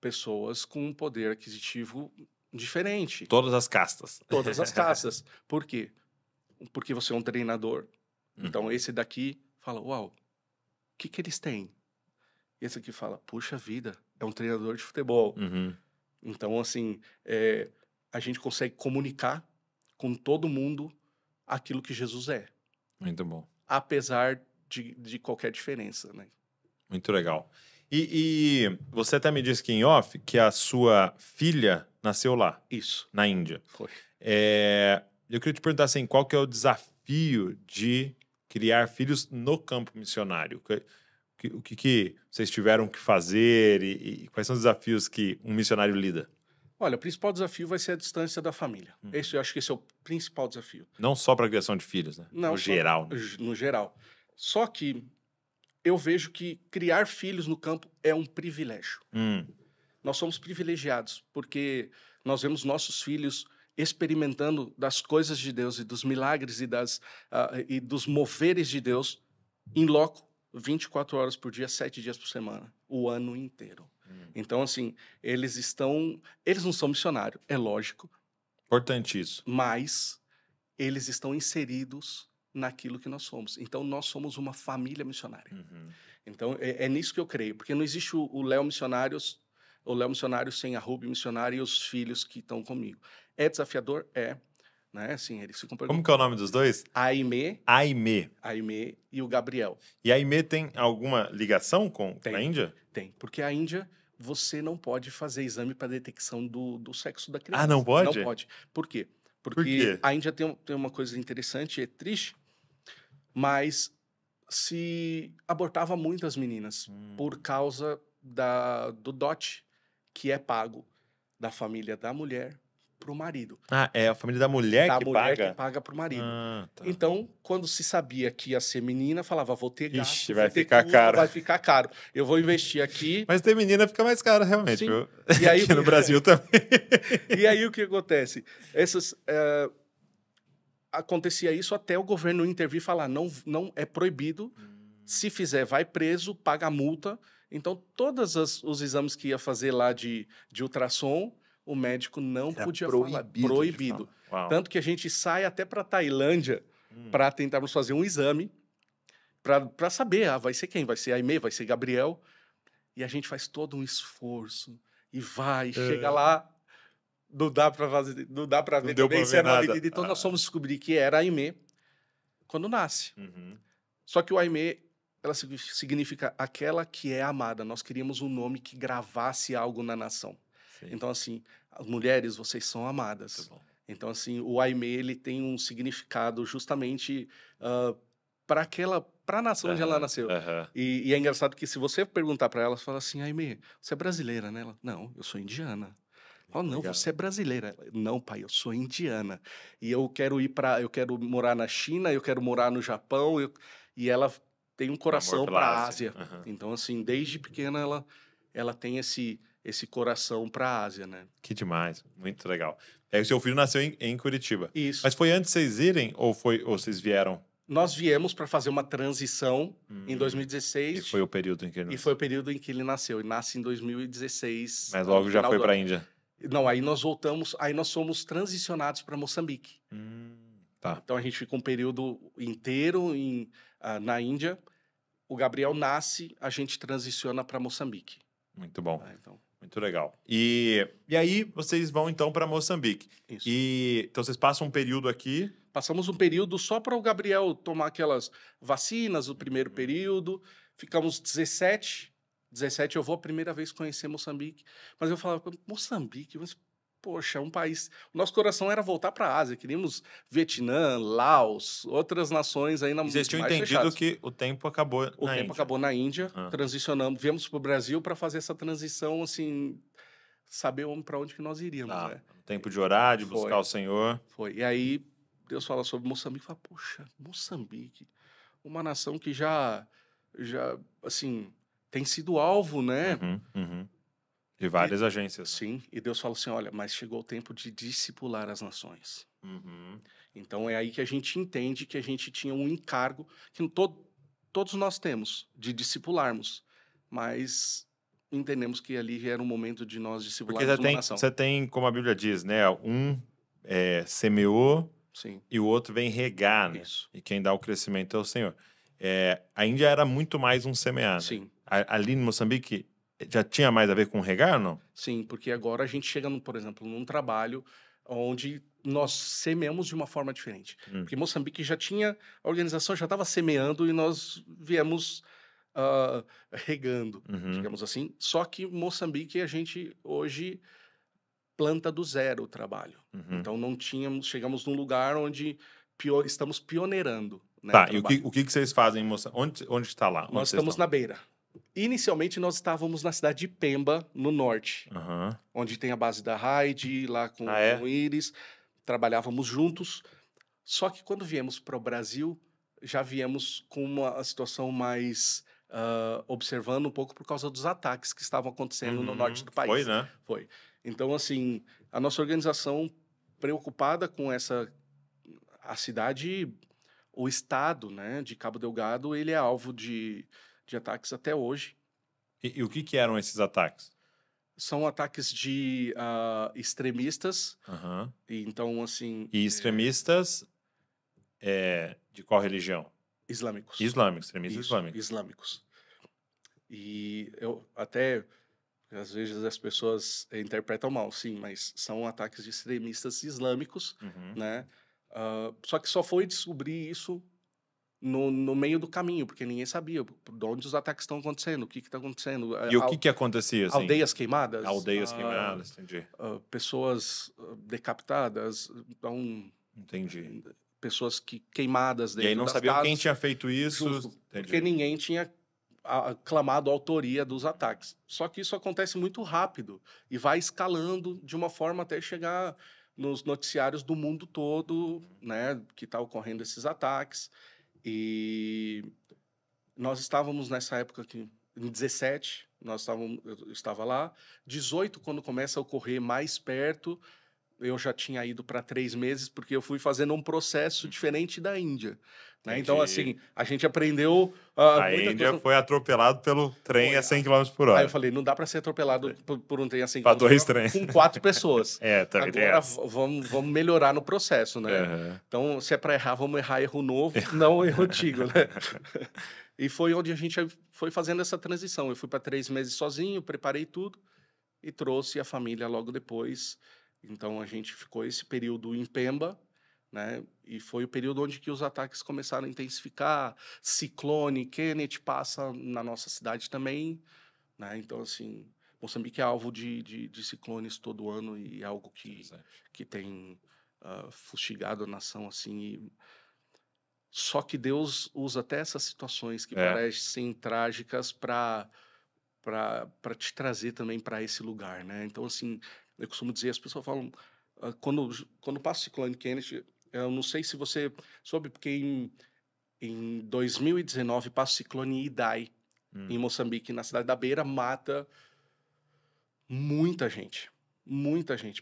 pessoas com um poder aquisitivo diferente. Todas as castas. Todas as castas. Por quê? Porque você é um treinador. Então, esse daqui fala, uau, o que eles têm? E esse aqui fala, puxa vida, é um treinador de futebol. Então, assim, a gente consegue comunicar com todo mundo aquilo que Jesus é. Muito bom. Apesar de qualquer diferença, né? Muito legal. E você até me disse que em off que a sua filha nasceu lá. Isso. Na Índia. Foi. Eu queria te perguntar assim, qual que é o desafio de criar filhos no campo missionário? O que vocês tiveram que fazer e quais são os desafios que um missionário lida? Olha, o principal desafio vai ser a distância da família. Eu acho que esse é o principal desafio. Não só para a criação de filhos, né? Não, no geral. Né? No geral. Só que eu vejo que criar filhos no campo é um privilégio. Nós somos privilegiados, porque nós vemos nossos filhos experimentando das coisas de Deus e dos milagres e dos moveres de Deus em loco, 24 horas por dia, 7 dias por semana, o ano inteiro. Então, assim, eles não são missionários, é lógico. Importante isso. Mas eles estão inseridos naquilo que nós somos. Então, nós somos uma família missionária. Então, é nisso que eu creio, porque não existe o Léo missionário sem a Ruby missionária e os filhos que estão comigo. É desafiador? É. Né? Assim, eles ficam perguntando. Como que é o nome dos dois? Aimee e o Gabriel. E a Aimee tem alguma ligação com a Índia? Tem, porque a Índia, você não pode fazer exame para detecção do sexo da criança. Ah, não pode? Não pode. Por quê? Porque Por quê? a Índia tem uma coisa interessante, é triste, mas se abortava muitas meninas por causa do dote que é pago da família da mulher para o marido. Ah, é a família da mulher que paga? Que paga para o marido. Tá. Então, quando se sabia que ia ser menina, falava, vou ter gasto, Ixi, vai ficar custo, caro. vai ficar caro. Eu vou investir aqui. Mas ter menina fica mais caro, realmente. Sim. Viu? E aí, aqui no Brasil também. E aí, o que acontece? Acontecia isso até o governo intervir e falar, não é proibido, se fizer, vai preso, paga a multa. Então, todos os exames que ia fazer lá de ultrassom, o médico não podia falar. Proibido. Tanto que a gente sai até para Tailândia para tentarmos fazer um exame para saber, vai ser quem? Vai ser Aimee, vai ser Gabriel. E a gente faz todo um esforço e chega lá, não dá para ver também se é uma medida. Então, nós fomos descobrir que era Aimee quando nasce. Só que o Aimee ela significa aquela que é amada. Nós queríamos um nome que gravasse algo na nação. Sim. Então, assim, as mulheres, vocês são Muito amadas. bom. Então, assim, o Aimee, ele tem um significado justamente para a nação onde ela Aham, nasceu. aham. E é engraçado que se você perguntar para ela, você fala assim, Aimee, você é brasileira, né? Ela, não, eu sou indiana. Oh, não, Legal. você é brasileira. Não, pai, eu sou indiana. E eu quero eu quero morar na China, eu quero morar no Japão. E ela tem um Amor coração pela para a Ásia. Ásia. Aham. Então, assim, desde pequena ela tem esse coração para a Ásia, né? Que demais, muito legal. Aí o seu filho nasceu em Curitiba. Isso. Mas foi antes de vocês irem ou vocês vieram? Nós viemos para fazer uma transição em E 2016 foi o período em que ele e nasceu. foi o período em que ele nasceu. Ele nasce em 2016. Mas no logo já final foi do para a ano. Índia. Não, aí nós voltamos, aí nós somos transicionados para Moçambique. Tá. Então a gente fica um período inteiro na Índia. O Gabriel nasce, a gente transiciona para Moçambique. Muito bom. Então, Muito legal. E aí vocês vão então para Moçambique. isso. Então vocês passam um período aqui. Passamos um período só para o Gabriel tomar aquelas vacinas, o primeiro período. Ficamos 17 eu vou a primeira vez conhecer Moçambique. Mas eu falava, Moçambique, mas, poxa, é um país... O nosso coração era voltar para a Ásia. Queríamos Vietnã, Laos, outras nações aí E vocês tinham mais entendido fechadas. que o tempo acabou O na tempo Índia. acabou na Índia, Aham. transicionamos, viemos para o Brasil para fazer essa transição, assim, saber para onde que nós iríamos, Tá. né? Tempo de orar, de Foi. buscar o Senhor. Foi. E aí Deus fala sobre Moçambique, fala, poxa, Moçambique, uma nação que já, assim, tem sido alvo, né? Uhum. De várias agências. Sim. E Deus fala assim, olha, mas chegou o tempo de discipular as nações. Uhum. Então é aí que a gente entende que a gente tinha um encargo que todos nós temos de discipularmos, mas entendemos que ali já era um momento de nós Porque discipularmos uma nação. você tem, como a Bíblia diz, né? Semeou Sim, e o outro vem regar, né? isso. E quem dá o crescimento é o Senhor. A Índia era muito mais um semear, né? Sim, Ali em Moçambique já tinha mais a ver com regar ou não? sim, porque agora a gente chega, por exemplo, num trabalho onde nós semeamos de uma forma diferente. Porque Moçambique já tinha, a organização já estava semeando e nós viemos regando, digamos assim. Só que Moçambique a gente hoje planta do zero o trabalho. Então não chegamos num lugar onde estamos pioneirando. Né, Tá, e o que vocês fazem em Moçambique? Onde está lá? Nós estamos na beira. Inicialmente nós estávamos na cidade de Pemba, no norte, onde tem a base da Raid, lá com o Iris, trabalhávamos juntos. Só que quando viemos para o Brasil, já viemos com uma situação mais observando um pouco por causa dos ataques que estavam acontecendo no norte do país. Foi, né? Foi. Então, assim, a nossa organização preocupada com a cidade, o estado, né, de Cabo Delgado, ele é alvo de ataques até hoje. E o que eram esses ataques? São ataques de extremistas. E, então, assim... E extremistas de qual religião? Islâmicos. Islâmicos, extremistas islâmicos. Islâmicos. E eu até... Às vezes as pessoas interpretam mal, sim, mas são ataques de extremistas islâmicos, né? Só que só foi descobrir isso no meio do caminho, porque ninguém sabia de onde os ataques estão acontecendo, o que está acontecendo. E o que acontecia? Assim? Aldeias queimadas. Aldeias queimadas, entendi. Pessoas decapitadas, então... Entendi. Pessoas queimadas dentro das casas. E aí não sabiam quem tinha feito isso. Justo, porque ninguém tinha clamado a autoria dos ataques. Só que isso acontece muito rápido e vai escalando de uma forma até chegar nos noticiários do mundo todo, né, que está ocorrendo esses ataques. E nós estávamos nessa época aqui, em 17, eu estava lá. 18, quando começa a ocorrer mais perto, eu já tinha ido para 3 meses, porque eu fui fazendo um processo diferente da Índia. Né? Então, assim, a gente aprendeu... a Índia foi atropelado pelo trem a 100 km por hora. Aí eu falei, não dá para ser atropelado por um trem a 100 km por hora com 4 pessoas. Também agora vamos melhorar no processo, né? Então, se é para errar, vamos errar erro novo, não erro antigo, né? E foi onde a gente foi fazendo essa transição. Eu fui para 3 meses sozinho, preparei tudo e trouxe a família logo depois. Então, a gente ficou esse período em Pemba, né? E foi o período onde que os ataques começaram a intensificar. Ciclone, Kenneth passa na nossa cidade também, né? Então, assim, Moçambique é alvo de ciclones todo ano e é algo que tem fustigado a nação, assim. Só que Deus usa até essas situações que parecem trágicas para te trazer também para esse lugar, né? Então, assim, eu costumo dizer, as pessoas falam, quando passa o ciclone Kenneth, eu não sei se você soube, porque em 2019 passa o ciclone Idai em Moçambique, na cidade da Beira, mata muita gente,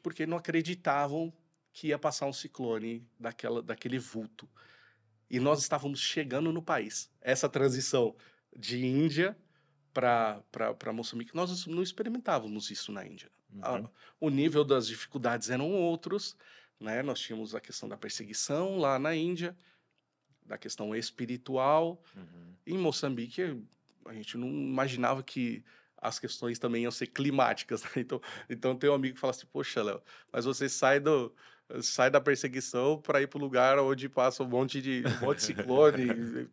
porque não acreditavam que ia passar um ciclone daquele vulto. E nós estávamos chegando no país. Essa transição de Índia para Moçambique, nós não experimentávamos isso na Índia. O nível das dificuldades eram outros, né? Nós tínhamos a questão da perseguição lá na Índia, da questão espiritual. Em Moçambique, a gente não imaginava que as questões também iam ser climáticas, né? Então tem um amigo que fala assim, poxa, Léo, mas você sai da perseguição para ir para o lugar onde passa um monte de ciclone,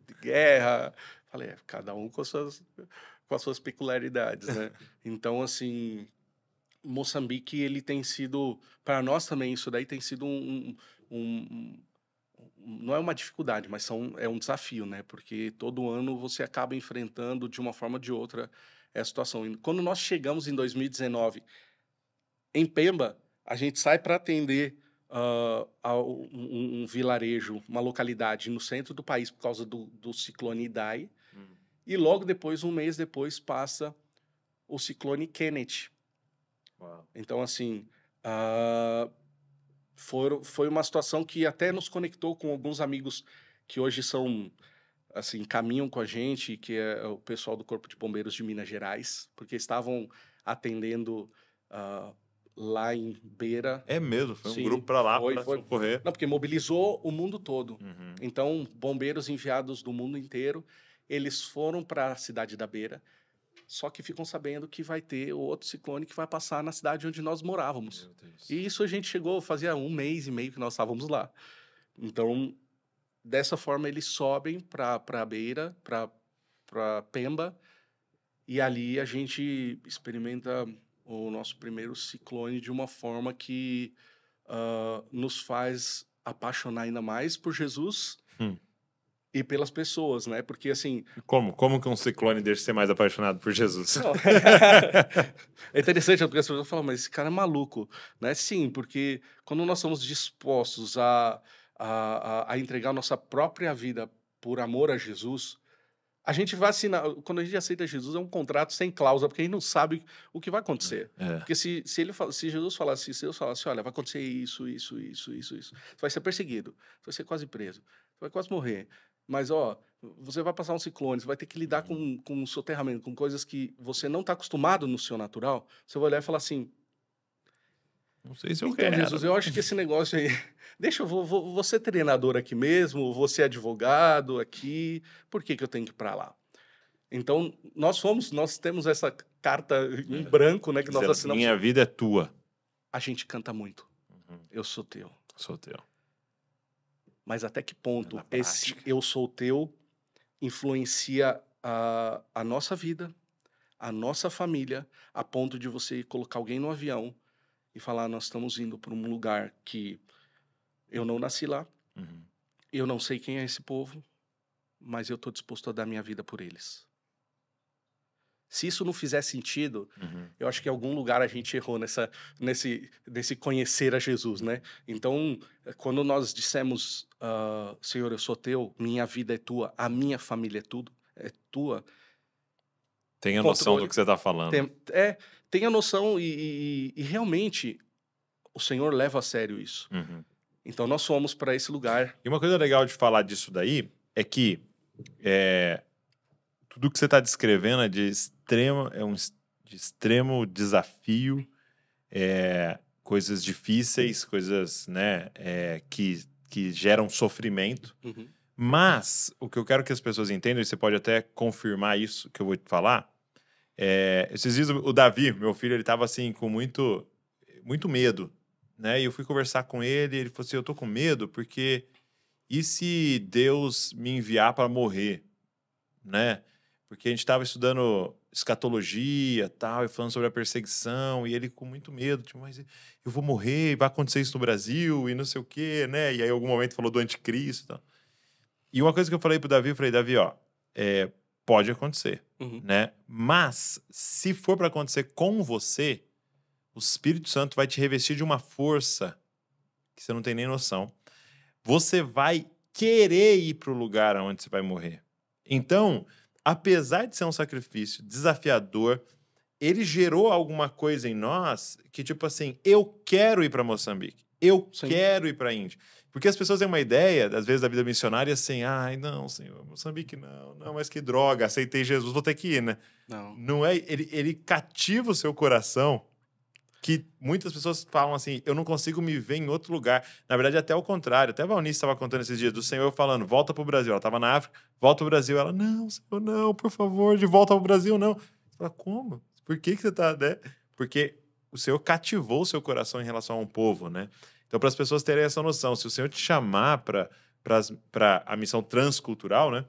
de guerra. Falei, cada um com as suas peculiaridades, né? Então, assim, Moçambique, ele tem sido, para nós também, isso daí tem sido não é uma dificuldade, mas é um desafio, né? Porque todo ano você acaba enfrentando, de uma forma ou de outra, essa situação. E quando nós chegamos em 2019, em Pemba, a gente sai para atender um vilarejo, uma localidade no centro do país por causa do ciclone Idai. E logo depois, um mês depois, passa o ciclone Kenneth. Uau. Então, assim, foi uma situação que até nos conectou com alguns amigos que hoje são, assim, caminham com a gente, que é o pessoal do Corpo de Bombeiros de Minas Gerais, porque estavam atendendo lá em Beira. É mesmo, foi um Sim, grupo para lá para foi. socorrer. Não, porque mobilizou o mundo todo. Então, bombeiros enviados do mundo inteiro, eles foram para a cidade da Beira, só que ficam sabendo que vai ter outro ciclone que vai passar na cidade onde nós morávamos. E isso a gente chegou, fazia 1 mês e meio que nós estávamos lá. Então, dessa forma, eles sobem para a Beira, para Pemba, e ali a gente experimenta o nosso primeiro ciclone de uma forma que nos faz apaixonar ainda mais por Jesus e pelas pessoas, né? Porque, assim... Como que um ciclone deixa de ser mais apaixonado por Jesus? Não. É interessante, porque as pessoas falam, mas esse cara é maluco, né? Sim, porque quando nós somos dispostos a entregar nossa própria vida por amor a Jesus, a gente vai assinar... Quando a gente aceita Jesus, é um contrato sem cláusula, porque a gente não sabe o que vai acontecer. Porque se Jesus falasse, olha, vai acontecer isso, você vai ser perseguido, você vai ser quase preso, você vai quase morrer. Mas, você vai passar um ciclone, você vai ter que lidar com o soterramento, com coisas que você não está acostumado no seu natural. Você vai olhar e falar assim... Não sei se eu então, quero. Jesus, eu acho que esse negócio aí... Deixa, vou ser treinador aqui mesmo, vou ser advogado aqui, por que eu tenho que ir para lá? Então, nós temos essa carta em branco, né, que nós assinamos. Minha vida é tua. A gente canta muito. Eu sou teu. Sou teu. Mas até que ponto esse prática. eu sou teu influencia a nossa vida, a nossa família, a ponto de você colocar alguém no avião e falar, nós estamos indo para um lugar que eu não nasci lá, eu não sei quem é esse povo, mas eu estou disposto a dar minha vida por eles. Se isso não fizer sentido, eu acho que em algum lugar a gente errou nesse conhecer a Jesus, né? Então, quando nós dissemos, Senhor, eu sou teu, minha vida é tua, a minha família é tua. Tenha noção do que você está falando. Tenha noção e realmente o Senhor leva a sério isso. Então, nós fomos para esse lugar. E uma coisa legal de falar disso daí é que tudo que você está descrevendo é de extremo desafio, coisas difíceis, coisas, né, que geram sofrimento. Mas o que eu quero que as pessoas entendam, e você pode até confirmar isso que eu vou te falar, esses dias o Davi, meu filho, ele estava assim com muito medo né? E eu fui conversar com ele, ele falou assim, eu tô com medo porque e se Deus me enviar para morrer, né? Porque a gente estava estudando escatologia, tal, e falando sobre a perseguição, e ele com muito medo, tipo, mas eu vou morrer, vai acontecer isso no Brasil, e não sei o quê, né? E aí, em algum momento, falou do anticristo e tal. E uma coisa que eu falei pro Davi, eu falei, Davi, ó, pode acontecer, Uhum. né? Mas, se for para acontecer com você, o Espírito Santo vai te revestir de uma força que você não tem nem noção. Você vai querer ir pro lugar onde você vai morrer. Então, apesar de ser um sacrifício desafiador, ele gerou alguma coisa em nós que, tipo assim, eu quero ir para Moçambique, eu Sim. quero ir para a Índia. Porque as pessoas têm uma ideia, às vezes, da vida missionária assim, ai, não, senhor, Moçambique não, mas que droga, aceitei Jesus, vou ter que ir, né? Não. Não é, ele cativa o seu coração, que muitas pessoas falam assim, eu não consigo me ver em outro lugar. Na verdade, até o contrário. Até a Valnice estava contando esses dias do Senhor falando, volta pro Brasil. Ela estava na África, volta pro Brasil. Ela, não, Senhor, não, por favor, de volta ao Brasil, não. Você fala, como? Por que você tá, né? Porque o Senhor cativou o seu coração em relação a um povo, né? Então, para as pessoas terem essa noção, se o Senhor te chamar para a missão transcultural, né?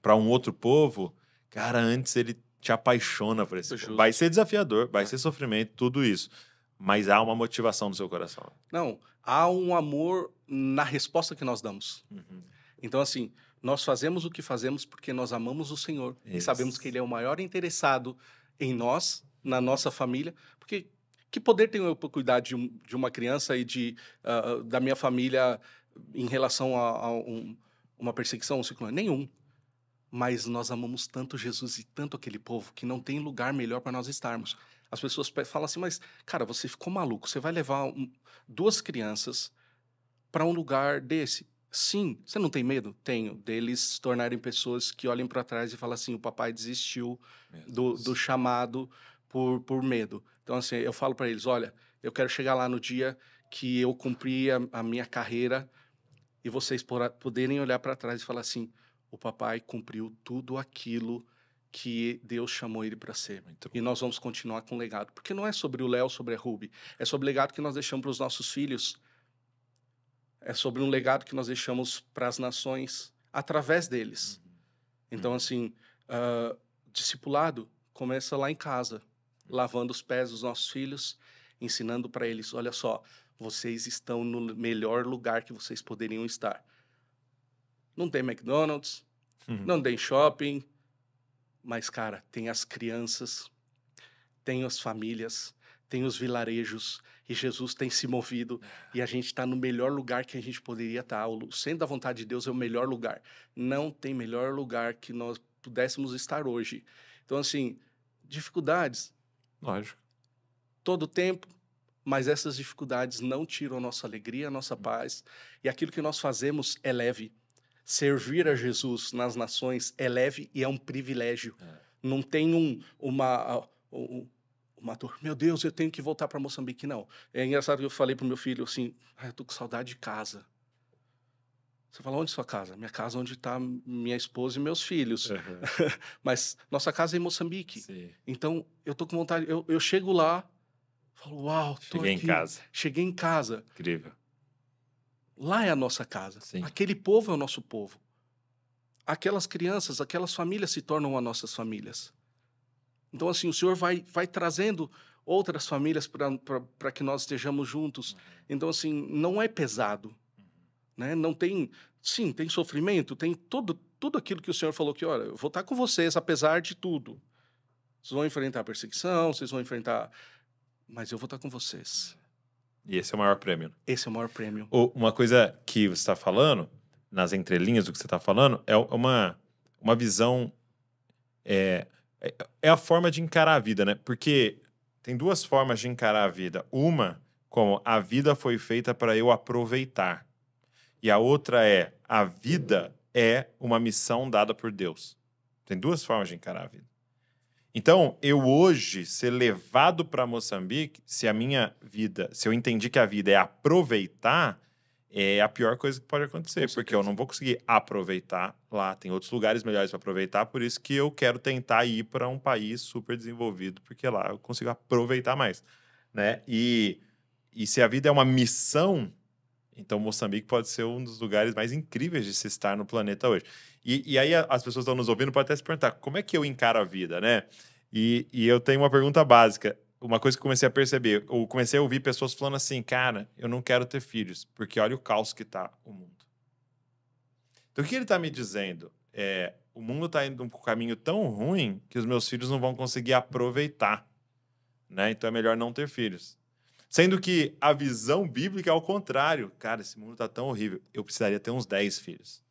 Para um outro povo, cara, antes ele te apaixona por esse povo. Vai ser desafiador, vai ser sofrimento, tudo isso. Mas há uma motivação no seu coração. Não, há um amor na resposta que nós damos. Uhum. Então, assim, nós fazemos o que fazemos porque nós amamos o Senhor e sabemos que Ele é o maior interessado em nós, na nossa família, porque que poder tenho eu para cuidar de uma criança e da minha família em relação a uma perseguição, um ciclone? Nenhum. Mas nós amamos tanto Jesus e tanto aquele povo que não tem lugar melhor para nós estarmos. As pessoas falam assim, mas, cara, você ficou maluco, você vai levar duas crianças para um lugar desse? Sim. Você não tem medo? Tenho. Deles se tornarem pessoas que olhem para trás e falam assim, o papai desistiu do chamado por medo. Então, assim, eu falo para eles, olha, eu quero chegar lá no dia que eu cumprir a minha carreira e vocês poderem olhar para trás e falar assim, o papai cumpriu tudo aquilo que Deus chamou ele para ser. E nós vamos continuar com o legado. Porque não é sobre o Léo, sobre a Ruby. É sobre o legado que nós deixamos para os nossos filhos. É sobre um legado que nós deixamos para as nações através deles. Então, assim, discipulado começa lá em casa, lavando os pés dos nossos filhos, ensinando para eles, olha só, vocês estão no melhor lugar que vocês poderiam estar. Não tem McDonald's, não tem shopping, mas, cara, tem as crianças, tem as famílias, tem os vilarejos, e Jesus tem se movido, e a gente está no melhor lugar que a gente poderia estar. O centro da vontade de Deus é o melhor lugar. Não tem melhor lugar que nós pudéssemos estar hoje. Então, assim, dificuldades. Lógico. Todo tempo, mas essas dificuldades não tiram a nossa alegria, a nossa paz, e aquilo que nós fazemos é leve. Servir a Jesus nas nações é leve e é um privilégio. Não tem uma dor. Meu Deus, eu tenho que voltar para Moçambique. Não. É engraçado que eu falei para o meu filho assim, eu tô com saudade de casa. Você fala, onde é sua casa? Minha casa onde está minha esposa e meus filhos. Mas nossa casa é em Moçambique. Sim. Então, eu tô com vontade. Eu chego lá, falo, uau, tô Cheguei aqui. em casa. Cheguei em casa. Incrível. Lá é a nossa casa. Sim. Aquele povo é o nosso povo. Aquelas crianças, aquelas famílias se tornam as nossas famílias. Então, assim, o Senhor vai trazendo outras famílias para que nós estejamos juntos. Então, assim, não é pesado. Né? Não tem... Sim, tem sofrimento, tem tudo aquilo que o Senhor falou que, olha, eu vou estar com vocês apesar de tudo. Vocês vão enfrentar perseguição, vocês vão enfrentar... Mas eu vou estar com vocês. E esse é o maior prêmio. Esse é o maior prêmio. Uma coisa que você está falando, nas entrelinhas do que você está falando, é uma visão... É a forma de encarar a vida, né? Porque tem duas formas de encarar a vida. Uma, como a vida foi feita para eu aproveitar. E a outra é, a vida é uma missão dada por Deus. Tem duas formas de encarar a vida. Então, eu hoje ser levado para Moçambique, se eu entendi que a vida é aproveitar, é a pior coisa que pode acontecer, porque eu não vou conseguir aproveitar lá. Tem outros lugares melhores para aproveitar, por isso que eu quero tentar ir para um país super desenvolvido, porque lá eu consigo aproveitar mais, né? E E se a vida é uma missão, então Moçambique pode ser um dos lugares mais incríveis de se estar no planeta hoje. E aí as pessoas estão nos ouvindo podem até se perguntar, como é que eu encaro a vida, né? E eu tenho uma pergunta básica. Uma coisa que eu comecei a perceber, eu comecei a ouvir pessoas falando assim, cara, eu não quero ter filhos, porque olha o caos que tá o mundo. Então o que ele está me dizendo? O mundo está indo um caminho tão ruim que os meus filhos não vão conseguir aproveitar, né? Então é melhor não ter filhos. Sendo que a visão bíblica é ao contrário. Cara, esse mundo está tão horrível. Eu precisaria ter uns 10 filhos.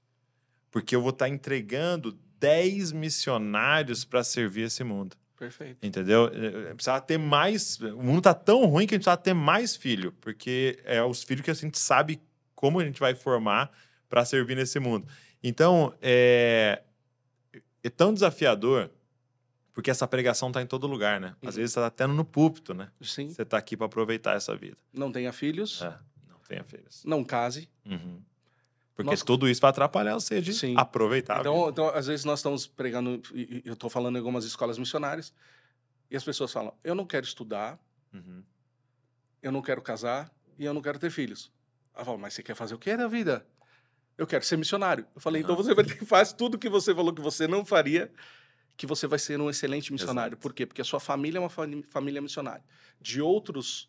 Porque eu vou estar entregando 10 missionários para servir esse mundo. Perfeito. Entendeu? Precisava ter mais... O mundo está tão ruim que a gente precisa ter mais filho. Porque é os filhos que a gente sabe como a gente vai formar para servir nesse mundo. Então, é tão desafiador... Porque essa pregação está em todo lugar, né? Às vezes você está até no púlpito, né? Sim. Você está aqui para aproveitar essa vida. Não tenha filhos. Não tenha filhos. Não case. Uhum. Porque tudo isso vai atrapalhar você de aproveitar a vida. Então, às vezes, nós estamos pregando... Eu estou falando em algumas escolas missionárias. E as pessoas falam, eu não quero estudar. Eu não quero casar. E eu não quero ter filhos. Eu falo, mas você quer fazer o que da vida? Eu quero ser missionário. Eu falei, então você vai ter que fazer tudo que você falou que você não faria... que você vai ser um excelente missionário. Exato. Por quê? Porque a sua família é uma família missionária. Dos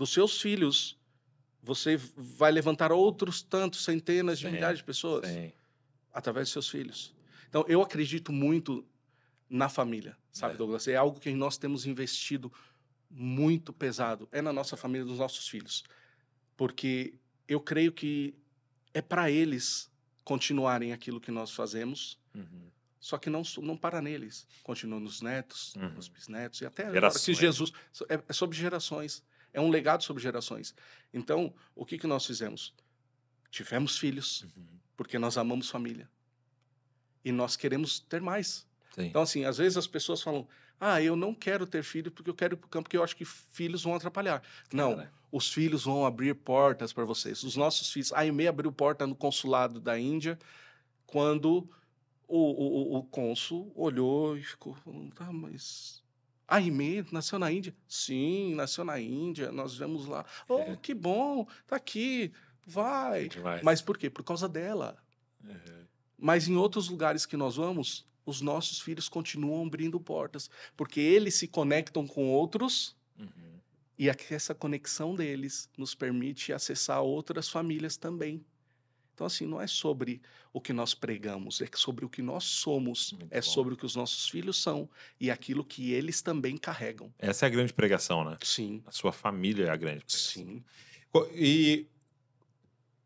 seus filhos, você vai levantar outros tantos, centenas de milhares de pessoas através dos seus filhos. Então, eu acredito muito na família, sabe, Douglas? É algo que nós temos investido muito pesado. É na nossa família, dos nossos filhos. Porque eu creio que é para eles continuarem aquilo que nós fazemos, só que não para neles. Continua nos netos, nos bisnetos, e até agora que Jesus... É sobre gerações. É um legado sobre gerações. Então, o que nós fizemos? Tivemos filhos, porque nós amamos família. E nós queremos ter mais. Sim. Então, assim, às vezes as pessoas falam, eu não quero ter filho porque eu quero ir para o campo, porque eu acho que filhos vão atrapalhar. Não, os filhos vão abrir portas para vocês. Os nossos filhos... A Aimee abriu porta no consulado da Índia quando... O cônsul olhou e ficou falando, tá, mas... A Aimee nasceu na Índia? Sim, nasceu na Índia, nós vemos lá. Oh, que bom, tá aqui, vai. Mas por quê? Por causa dela. Mas em outros lugares que nós vamos, os nossos filhos continuam abrindo portas, porque eles se conectam com outros e essa conexão deles nos permite acessar outras famílias também. Então, assim, não é sobre o que nós pregamos, é sobre o que nós somos, sobre o que os nossos filhos são e aquilo que eles também carregam. Essa é a grande pregação, né? Sim. A sua família é a grande pregação. Sim. E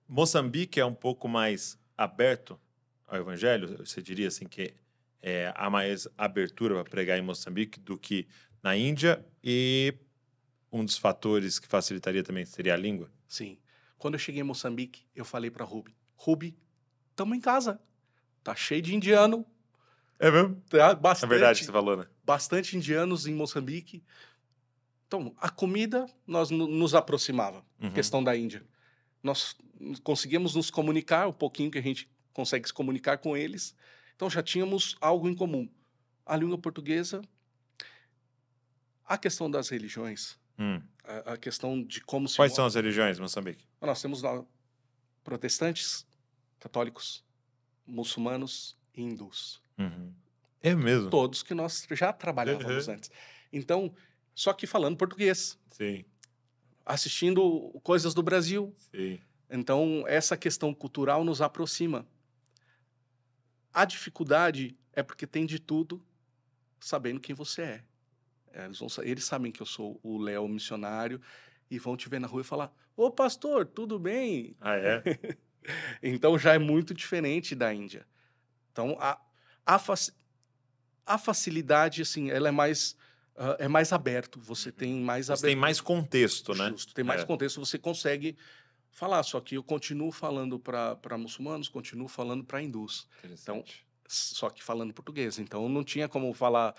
Moçambique é um pouco mais aberto ao evangelho? Você diria assim que há mais abertura para pregar em Moçambique do que na Índia? E um dos fatores que facilitaria também seria a língua? Sim. Quando eu cheguei em Moçambique, eu falei para Ruby, estamos em casa. Tá cheio de indiano. É mesmo? Tá bastante, é verdade que você falou, né? Bastante indianos em Moçambique. Então, a comida nos aproximava. Questão da Índia. Nós conseguíamos nos comunicar, o pouquinho que a gente consegue se comunicar com eles. Então, já tínhamos algo em comum. A língua portuguesa, a questão das religiões, a questão de como se... Quais são as religiões, Moçambique? Nós temos lá protestantes, católicos, muçulmanos e hindus. É mesmo? Todos que nós já trabalhávamos antes. Então, só que falando português. Sim. Assistindo coisas do Brasil. Sim. Então, essa questão cultural nos aproxima. A dificuldade é porque tem de tudo sabendo quem você é. Eles sabem que eu sou o Léo missionário e vão te ver na rua e falar, ô pastor, tudo bem? Ah, é? Então já é muito diferente da Índia. Então a facilidade, assim, ela é mais aberto. Você tem mais aberto. Você tem mais contexto, né? Justo, tem mais contexto, você consegue falar. Só que eu continuo falando para muçulmanos, continuo falando para hindus. Então, só que falando português. Então, não tinha como falar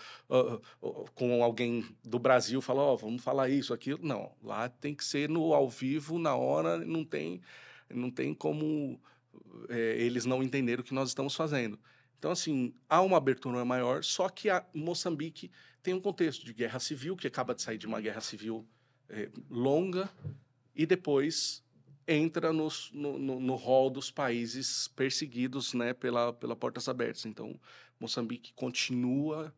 com alguém do Brasil, falar, vamos falar isso, aquilo. Não, lá tem que ser no ao vivo, na hora, não tem como eles não entenderem o que nós estamos fazendo. Então, assim, há uma abertura maior, só que a Moçambique tem um contexto de guerra civil, que acaba de sair de uma guerra civil longa, e depois entra no rol dos países perseguidos, né, pela Portas Abertas. Então, Moçambique continua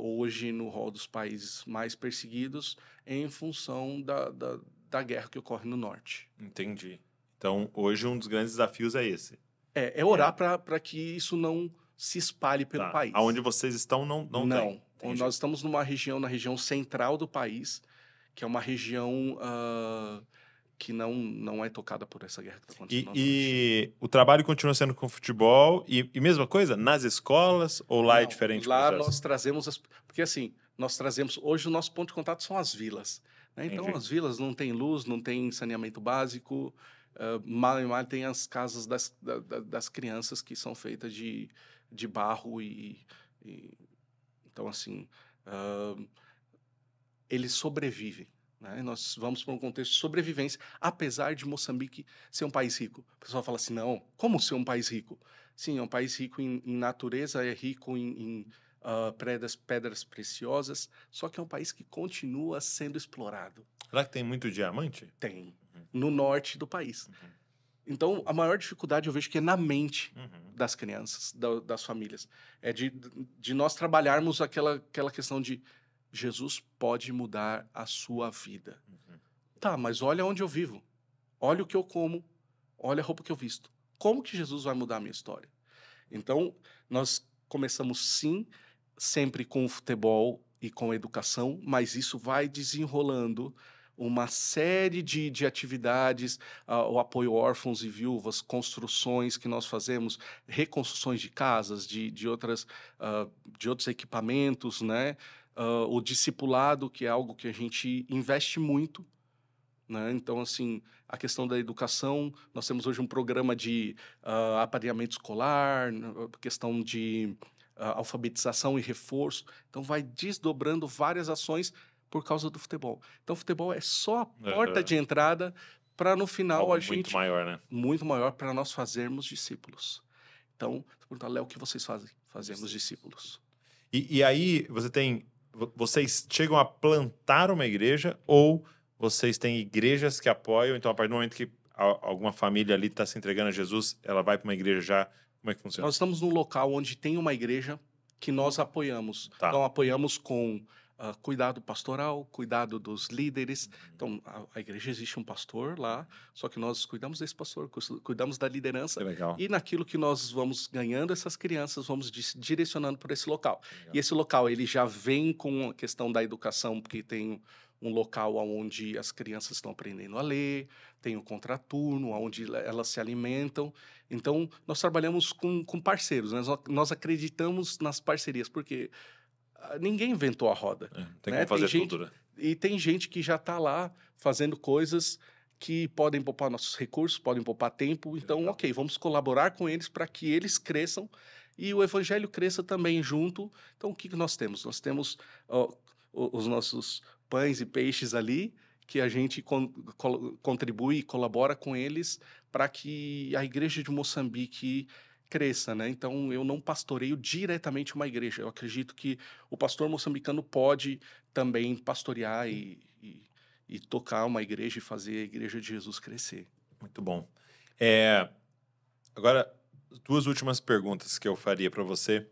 hoje no rol dos países mais perseguidos em função da guerra que ocorre no norte. Entendi. Então, hoje um dos grandes desafios é esse. É orar para que isso não se espalhe pelo país. Aonde vocês estão não tem. Entendi. Nós estamos na região central do país, que é uma região que não é tocada por essa guerra que está acontecendo. E o trabalho continua sendo com futebol e mesma coisa? Nas escolas ou lá é diferente? Lá nós trazemos... Porque assim, nós trazemos... Hoje o nosso ponto de contato são as vilas. Né? Então, as vilas não têm luz, não tem saneamento básico... mal e mal tem as casas das crianças que são feitas de barro então assim eles sobrevivem, né? Nós vamos para um contexto de sobrevivência, apesar de Moçambique ser um país rico. O pessoal fala assim, não, como ser um país rico? Sim, é um país rico em natureza, é rico em pedras preciosas, só que é um país que continua sendo explorado. Será que tem muito diamante? Tem. No norte do país. Então, a maior dificuldade eu vejo que é na mente das crianças, das famílias. É de nós trabalharmos aquela questão de Jesus pode mudar a sua vida. Tá, mas olha onde eu vivo. Olha o que eu como. Olha a roupa que eu visto. Como que Jesus vai mudar a minha história? Então, nós começamos sim, sempre com o futebol e com a educação, mas isso vai desenrolando uma série de atividades, o apoio órfãos e viúvas, construções que nós fazemos, reconstruções de casas, de outros equipamentos, né? O discipulado, que é algo que a gente investe muito, né? Então, assim, a questão da educação, nós temos hoje um programa de apadrinhamento escolar, questão de alfabetização e reforço, então vai desdobrando várias ações por causa do futebol. Então, o futebol é só a porta de entrada para, no final, algo a gente... muito maior, né? Muito maior para nós fazermos discípulos. Então, você pergunta, Léo, o que vocês fazem? Fazemos discípulos. E aí, vocês chegam a plantar uma igreja ou vocês têm igrejas que apoiam? Então, a partir do momento que alguma família ali está se entregando a Jesus, ela vai para uma igreja já? Como é que funciona? Nós estamos num local onde tem uma igreja que nós apoiamos. Tá. Então, apoiamos com... cuidado pastoral, cuidado dos líderes. Então, a igreja existe um pastor lá, só que nós cuidamos desse pastor, cuidamos da liderança. Que legal. E naquilo que nós vamos ganhando essas crianças, vamos direcionando por esse local. Legal. E esse local, ele já vem com a questão da educação, porque tem um local onde as crianças estão aprendendo a ler, tem o contraturno, onde elas se alimentam. Então, nós trabalhamos com parceiros, né? Nós acreditamos nas parcerias, porque... ninguém inventou a roda. Tem como fazer tudo, né? E tem gente que já está lá fazendo coisas que podem poupar nossos recursos, podem poupar tempo. Então, ok, vamos colaborar com eles para que eles cresçam e o evangelho cresça também junto. Então, o que nós temos? Nós temos os nossos pães e peixes ali, que a gente contribui e colabora com eles para que a igreja de Moçambique cresça, né? Então, eu não pastoreio diretamente uma igreja. Eu acredito que o pastor moçambicano pode também pastorear e tocar uma igreja e fazer a igreja de Jesus crescer. Muito bom. Agora, duas últimas perguntas que eu faria para você.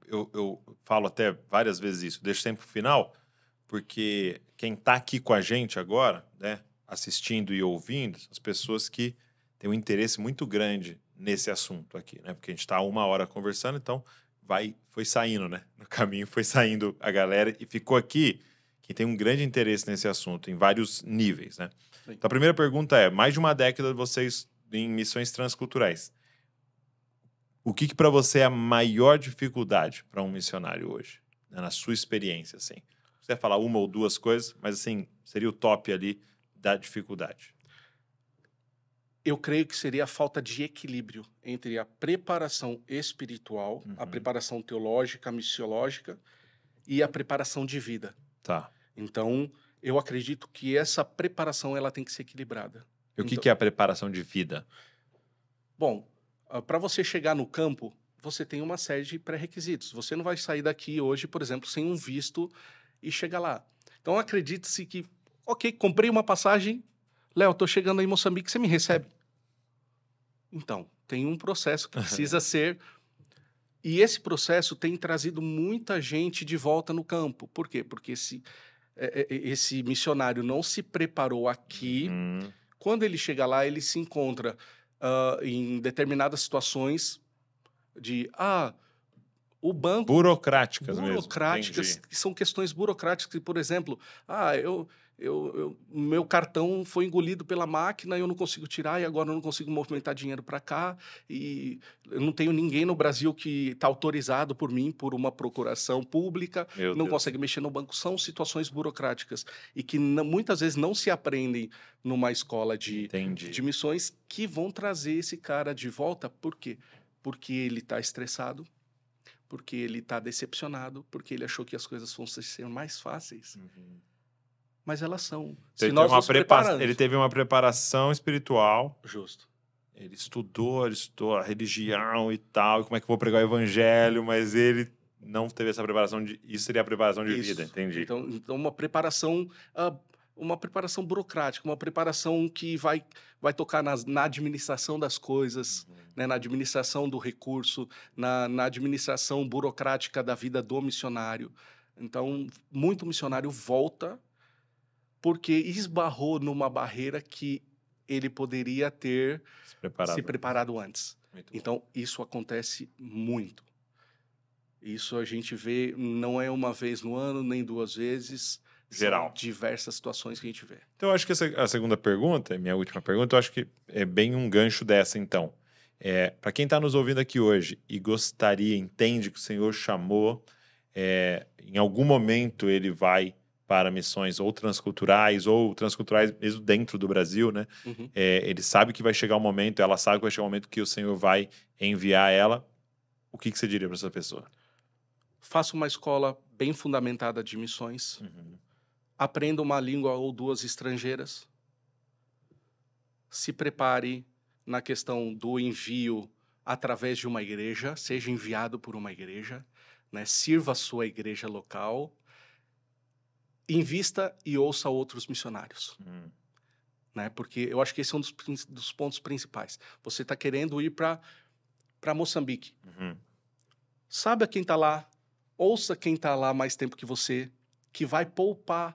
Eu falo até várias vezes isso, deixo sempre para o final, porque quem está aqui com a gente agora, né, assistindo e ouvindo, são as pessoas que têm um interesse muito grande nesse assunto aqui, né? Porque a gente está 1 hora conversando, então foi saindo, né? No caminho foi saindo a galera e ficou aqui quem tem um grande interesse nesse assunto, em vários níveis, né? Sim. Então a primeira pergunta é, mais de uma década vocês em missões transculturais. O que para você é a maior dificuldade para um missionário hoje? Né? Na sua experiência, assim. Você vai falar uma ou duas coisas, mas assim, seria o top ali da dificuldade. Eu creio que seria a falta de equilíbrio entre a preparação espiritual, a preparação teológica, missiológica e a preparação de vida. Tá. Então, eu acredito que essa preparação ela tem que ser equilibrada. E o que é a preparação de vida? Bom, para você chegar no campo, você tem uma série de pré-requisitos. Você não vai sair daqui hoje, por exemplo, sem um visto e chegar lá. Então, acredite-se que Ok, comprei uma passagem. Léo, tô chegando aí em Moçambique, você me recebe? Então, tem um processo que precisa ser... E esse processo tem trazido muita gente de volta no campo. Por quê? Porque esse missionário não se preparou aqui. Quando ele chega lá, ele se encontra em determinadas situações de... o banco... Burocráticas mesmo. Burocráticas, Entendi. que são questões burocráticas. Por exemplo, meu cartão foi engolido pela máquina, eu não consigo tirar e agora eu não consigo movimentar dinheiro para cá e eu não tenho ninguém no Brasil que está autorizado por mim, por uma procuração pública, Meu não Deus. consegue mexer no banco. São situações burocráticas e que muitas vezes não se aprendem numa escola de missões, que vão trazer esse cara de volta. Por quê? Porque ele está estressado, porque ele está decepcionado, porque ele achou que as coisas fossem ser mais fáceis. Mas elas são. Se nós nos preparamos. Ele teve uma preparação espiritual. Justo. Ele estudou a religião e tal, e como é que eu vou pregar o evangelho, mas ele não teve essa preparação isso seria a preparação de vida, entendi. Então uma preparação burocrática, uma preparação que vai tocar na administração das coisas, né, na administração do recurso, na administração burocrática da vida do missionário. Então, muito missionário volta porque esbarrou numa barreira que ele poderia ter se preparado antes. Então, isso acontece muito. Isso a gente vê, não é uma vez no ano, nem duas vezes. Geral. São diversas situações que a gente vê. Então, eu acho que a segunda pergunta, minha última pergunta, eu acho que é bem um gancho dessa, então. Para quem está nos ouvindo aqui hoje e entende que o Senhor chamou, em algum momento ele vai para missões ou transculturais mesmo dentro do Brasil, né? Ele sabe que vai chegar um momento, ela sabe que vai chegar um momento que o Senhor vai enviar ela. O que você diria para essa pessoa? Faça uma escola bem fundamentada de missões. Aprenda uma língua ou duas estrangeiras. Se prepare na questão do envio através de uma igreja, seja enviado por uma igreja, né? Sirva a sua igreja local. Invista e ouça outros missionários. Né? Porque eu acho que esse é um dos pontos principais. Você está querendo ir para Moçambique. Sabe quem está lá, ouça quem está lá mais tempo que você, que vai poupar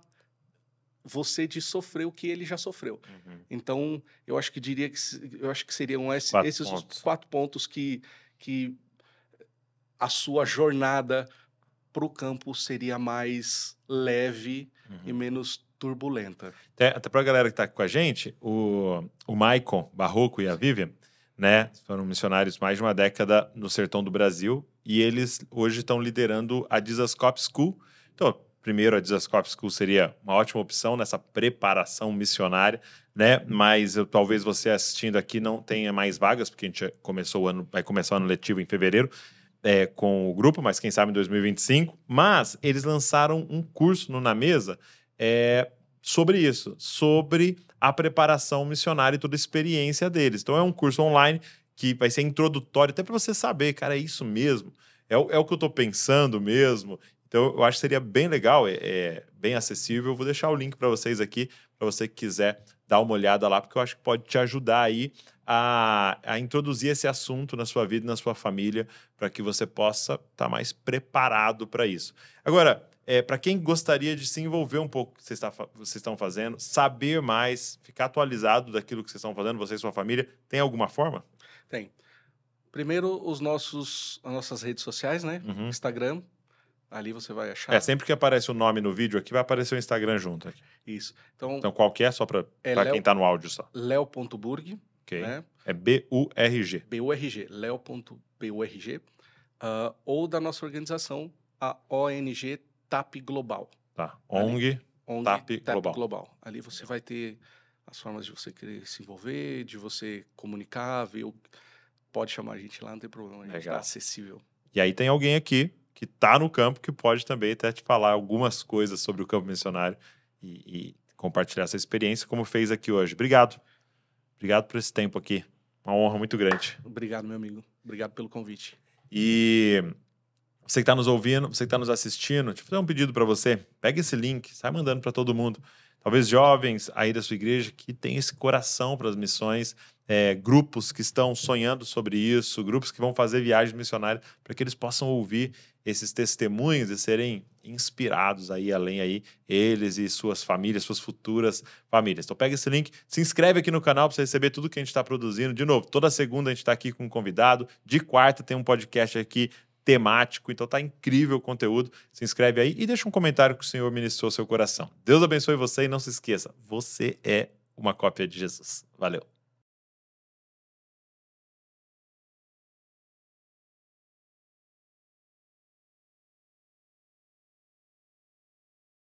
você de sofrer o que ele já sofreu. Então, eu acho que seriam esses os 4 pontos que a sua jornada para o campo seria mais leve e menos turbulenta. Até para a galera que está aqui com a gente, o Maicon Barroco e a Vivian, né, foram missionários mais de uma década no sertão do Brasil e eles hoje estão liderando a Jesus Cop School. Então, primeiro, a Jesus Cop School seria uma ótima opção nessa preparação missionária, né? Mas talvez você assistindo aqui não tenha mais vagas, porque a gente vai começar o ano letivo em fevereiro com o grupo, mas quem sabe em 2025. Mas eles lançaram um curso no Na Mesa sobre isso, sobre a preparação missionária e toda a experiência deles. Então é um curso online que vai ser introdutório, até para você saber, cara, é isso mesmo? É o que eu estou pensando mesmo? Então eu acho que seria bem legal, bem acessível. Eu vou deixar o link para vocês aqui, para você que quiser dar uma olhada lá, porque eu acho que pode te ajudar aí a introduzir esse assunto na sua vida e na sua família, para que você possa estar mais preparado para isso. Agora, para quem gostaria de se envolver um pouco com o que vocês estão fazendo, saber mais, ficar atualizado daquilo que vocês estão fazendo, você e sua família, tem alguma forma? Tem. Primeiro, as nossas redes sociais, né? Instagram, ali você vai achar. Sempre que aparece o nome no vídeo aqui, vai aparecer o Instagram junto. Aqui. Isso. Então qual que é? Só para quem está no áudio só. Leo.burg. Ok. Né? É B-U-R-G. B-U-R-G. Leo.burg. Ou da nossa organização, a ONG TAP Global. Tá. ONG TAP Global. Ali você vai ter as formas de você querer se envolver, de você comunicar, ver. Pode chamar a gente lá, não tem problema. A gente está acessível. E aí tem alguém aqui que está no campo que pode também até te falar algumas coisas sobre o campo missionário e compartilhar essa experiência, como fez aqui hoje. Obrigado. Obrigado por esse tempo aqui. Uma honra muito grande. Obrigado, meu amigo. Obrigado pelo convite. E você que está nos ouvindo, você que está nos assistindo, deixa eu fazer um pedido para você. Pega esse link, sai mandando para todo mundo. talvez jovens aí da sua igreja que têm esse coração para as missões, grupos que estão sonhando sobre isso, grupos que vão fazer viagens missionárias, para que eles possam ouvir esses testemunhos e serem inspirados aí, além aí, eles e suas famílias, suas futuras famílias. Então pega esse link, se inscreve aqui no canal para você receber tudo que a gente está produzindo. De novo, toda segunda a gente está aqui com um convidado, de quarta tem um podcast aqui temático, então tá incrível o conteúdo. Se inscreve aí e deixa um comentário que o Senhor ministrou ao seu coração. Deus abençoe você e não se esqueça, você é uma cópia de Jesus. Valeu!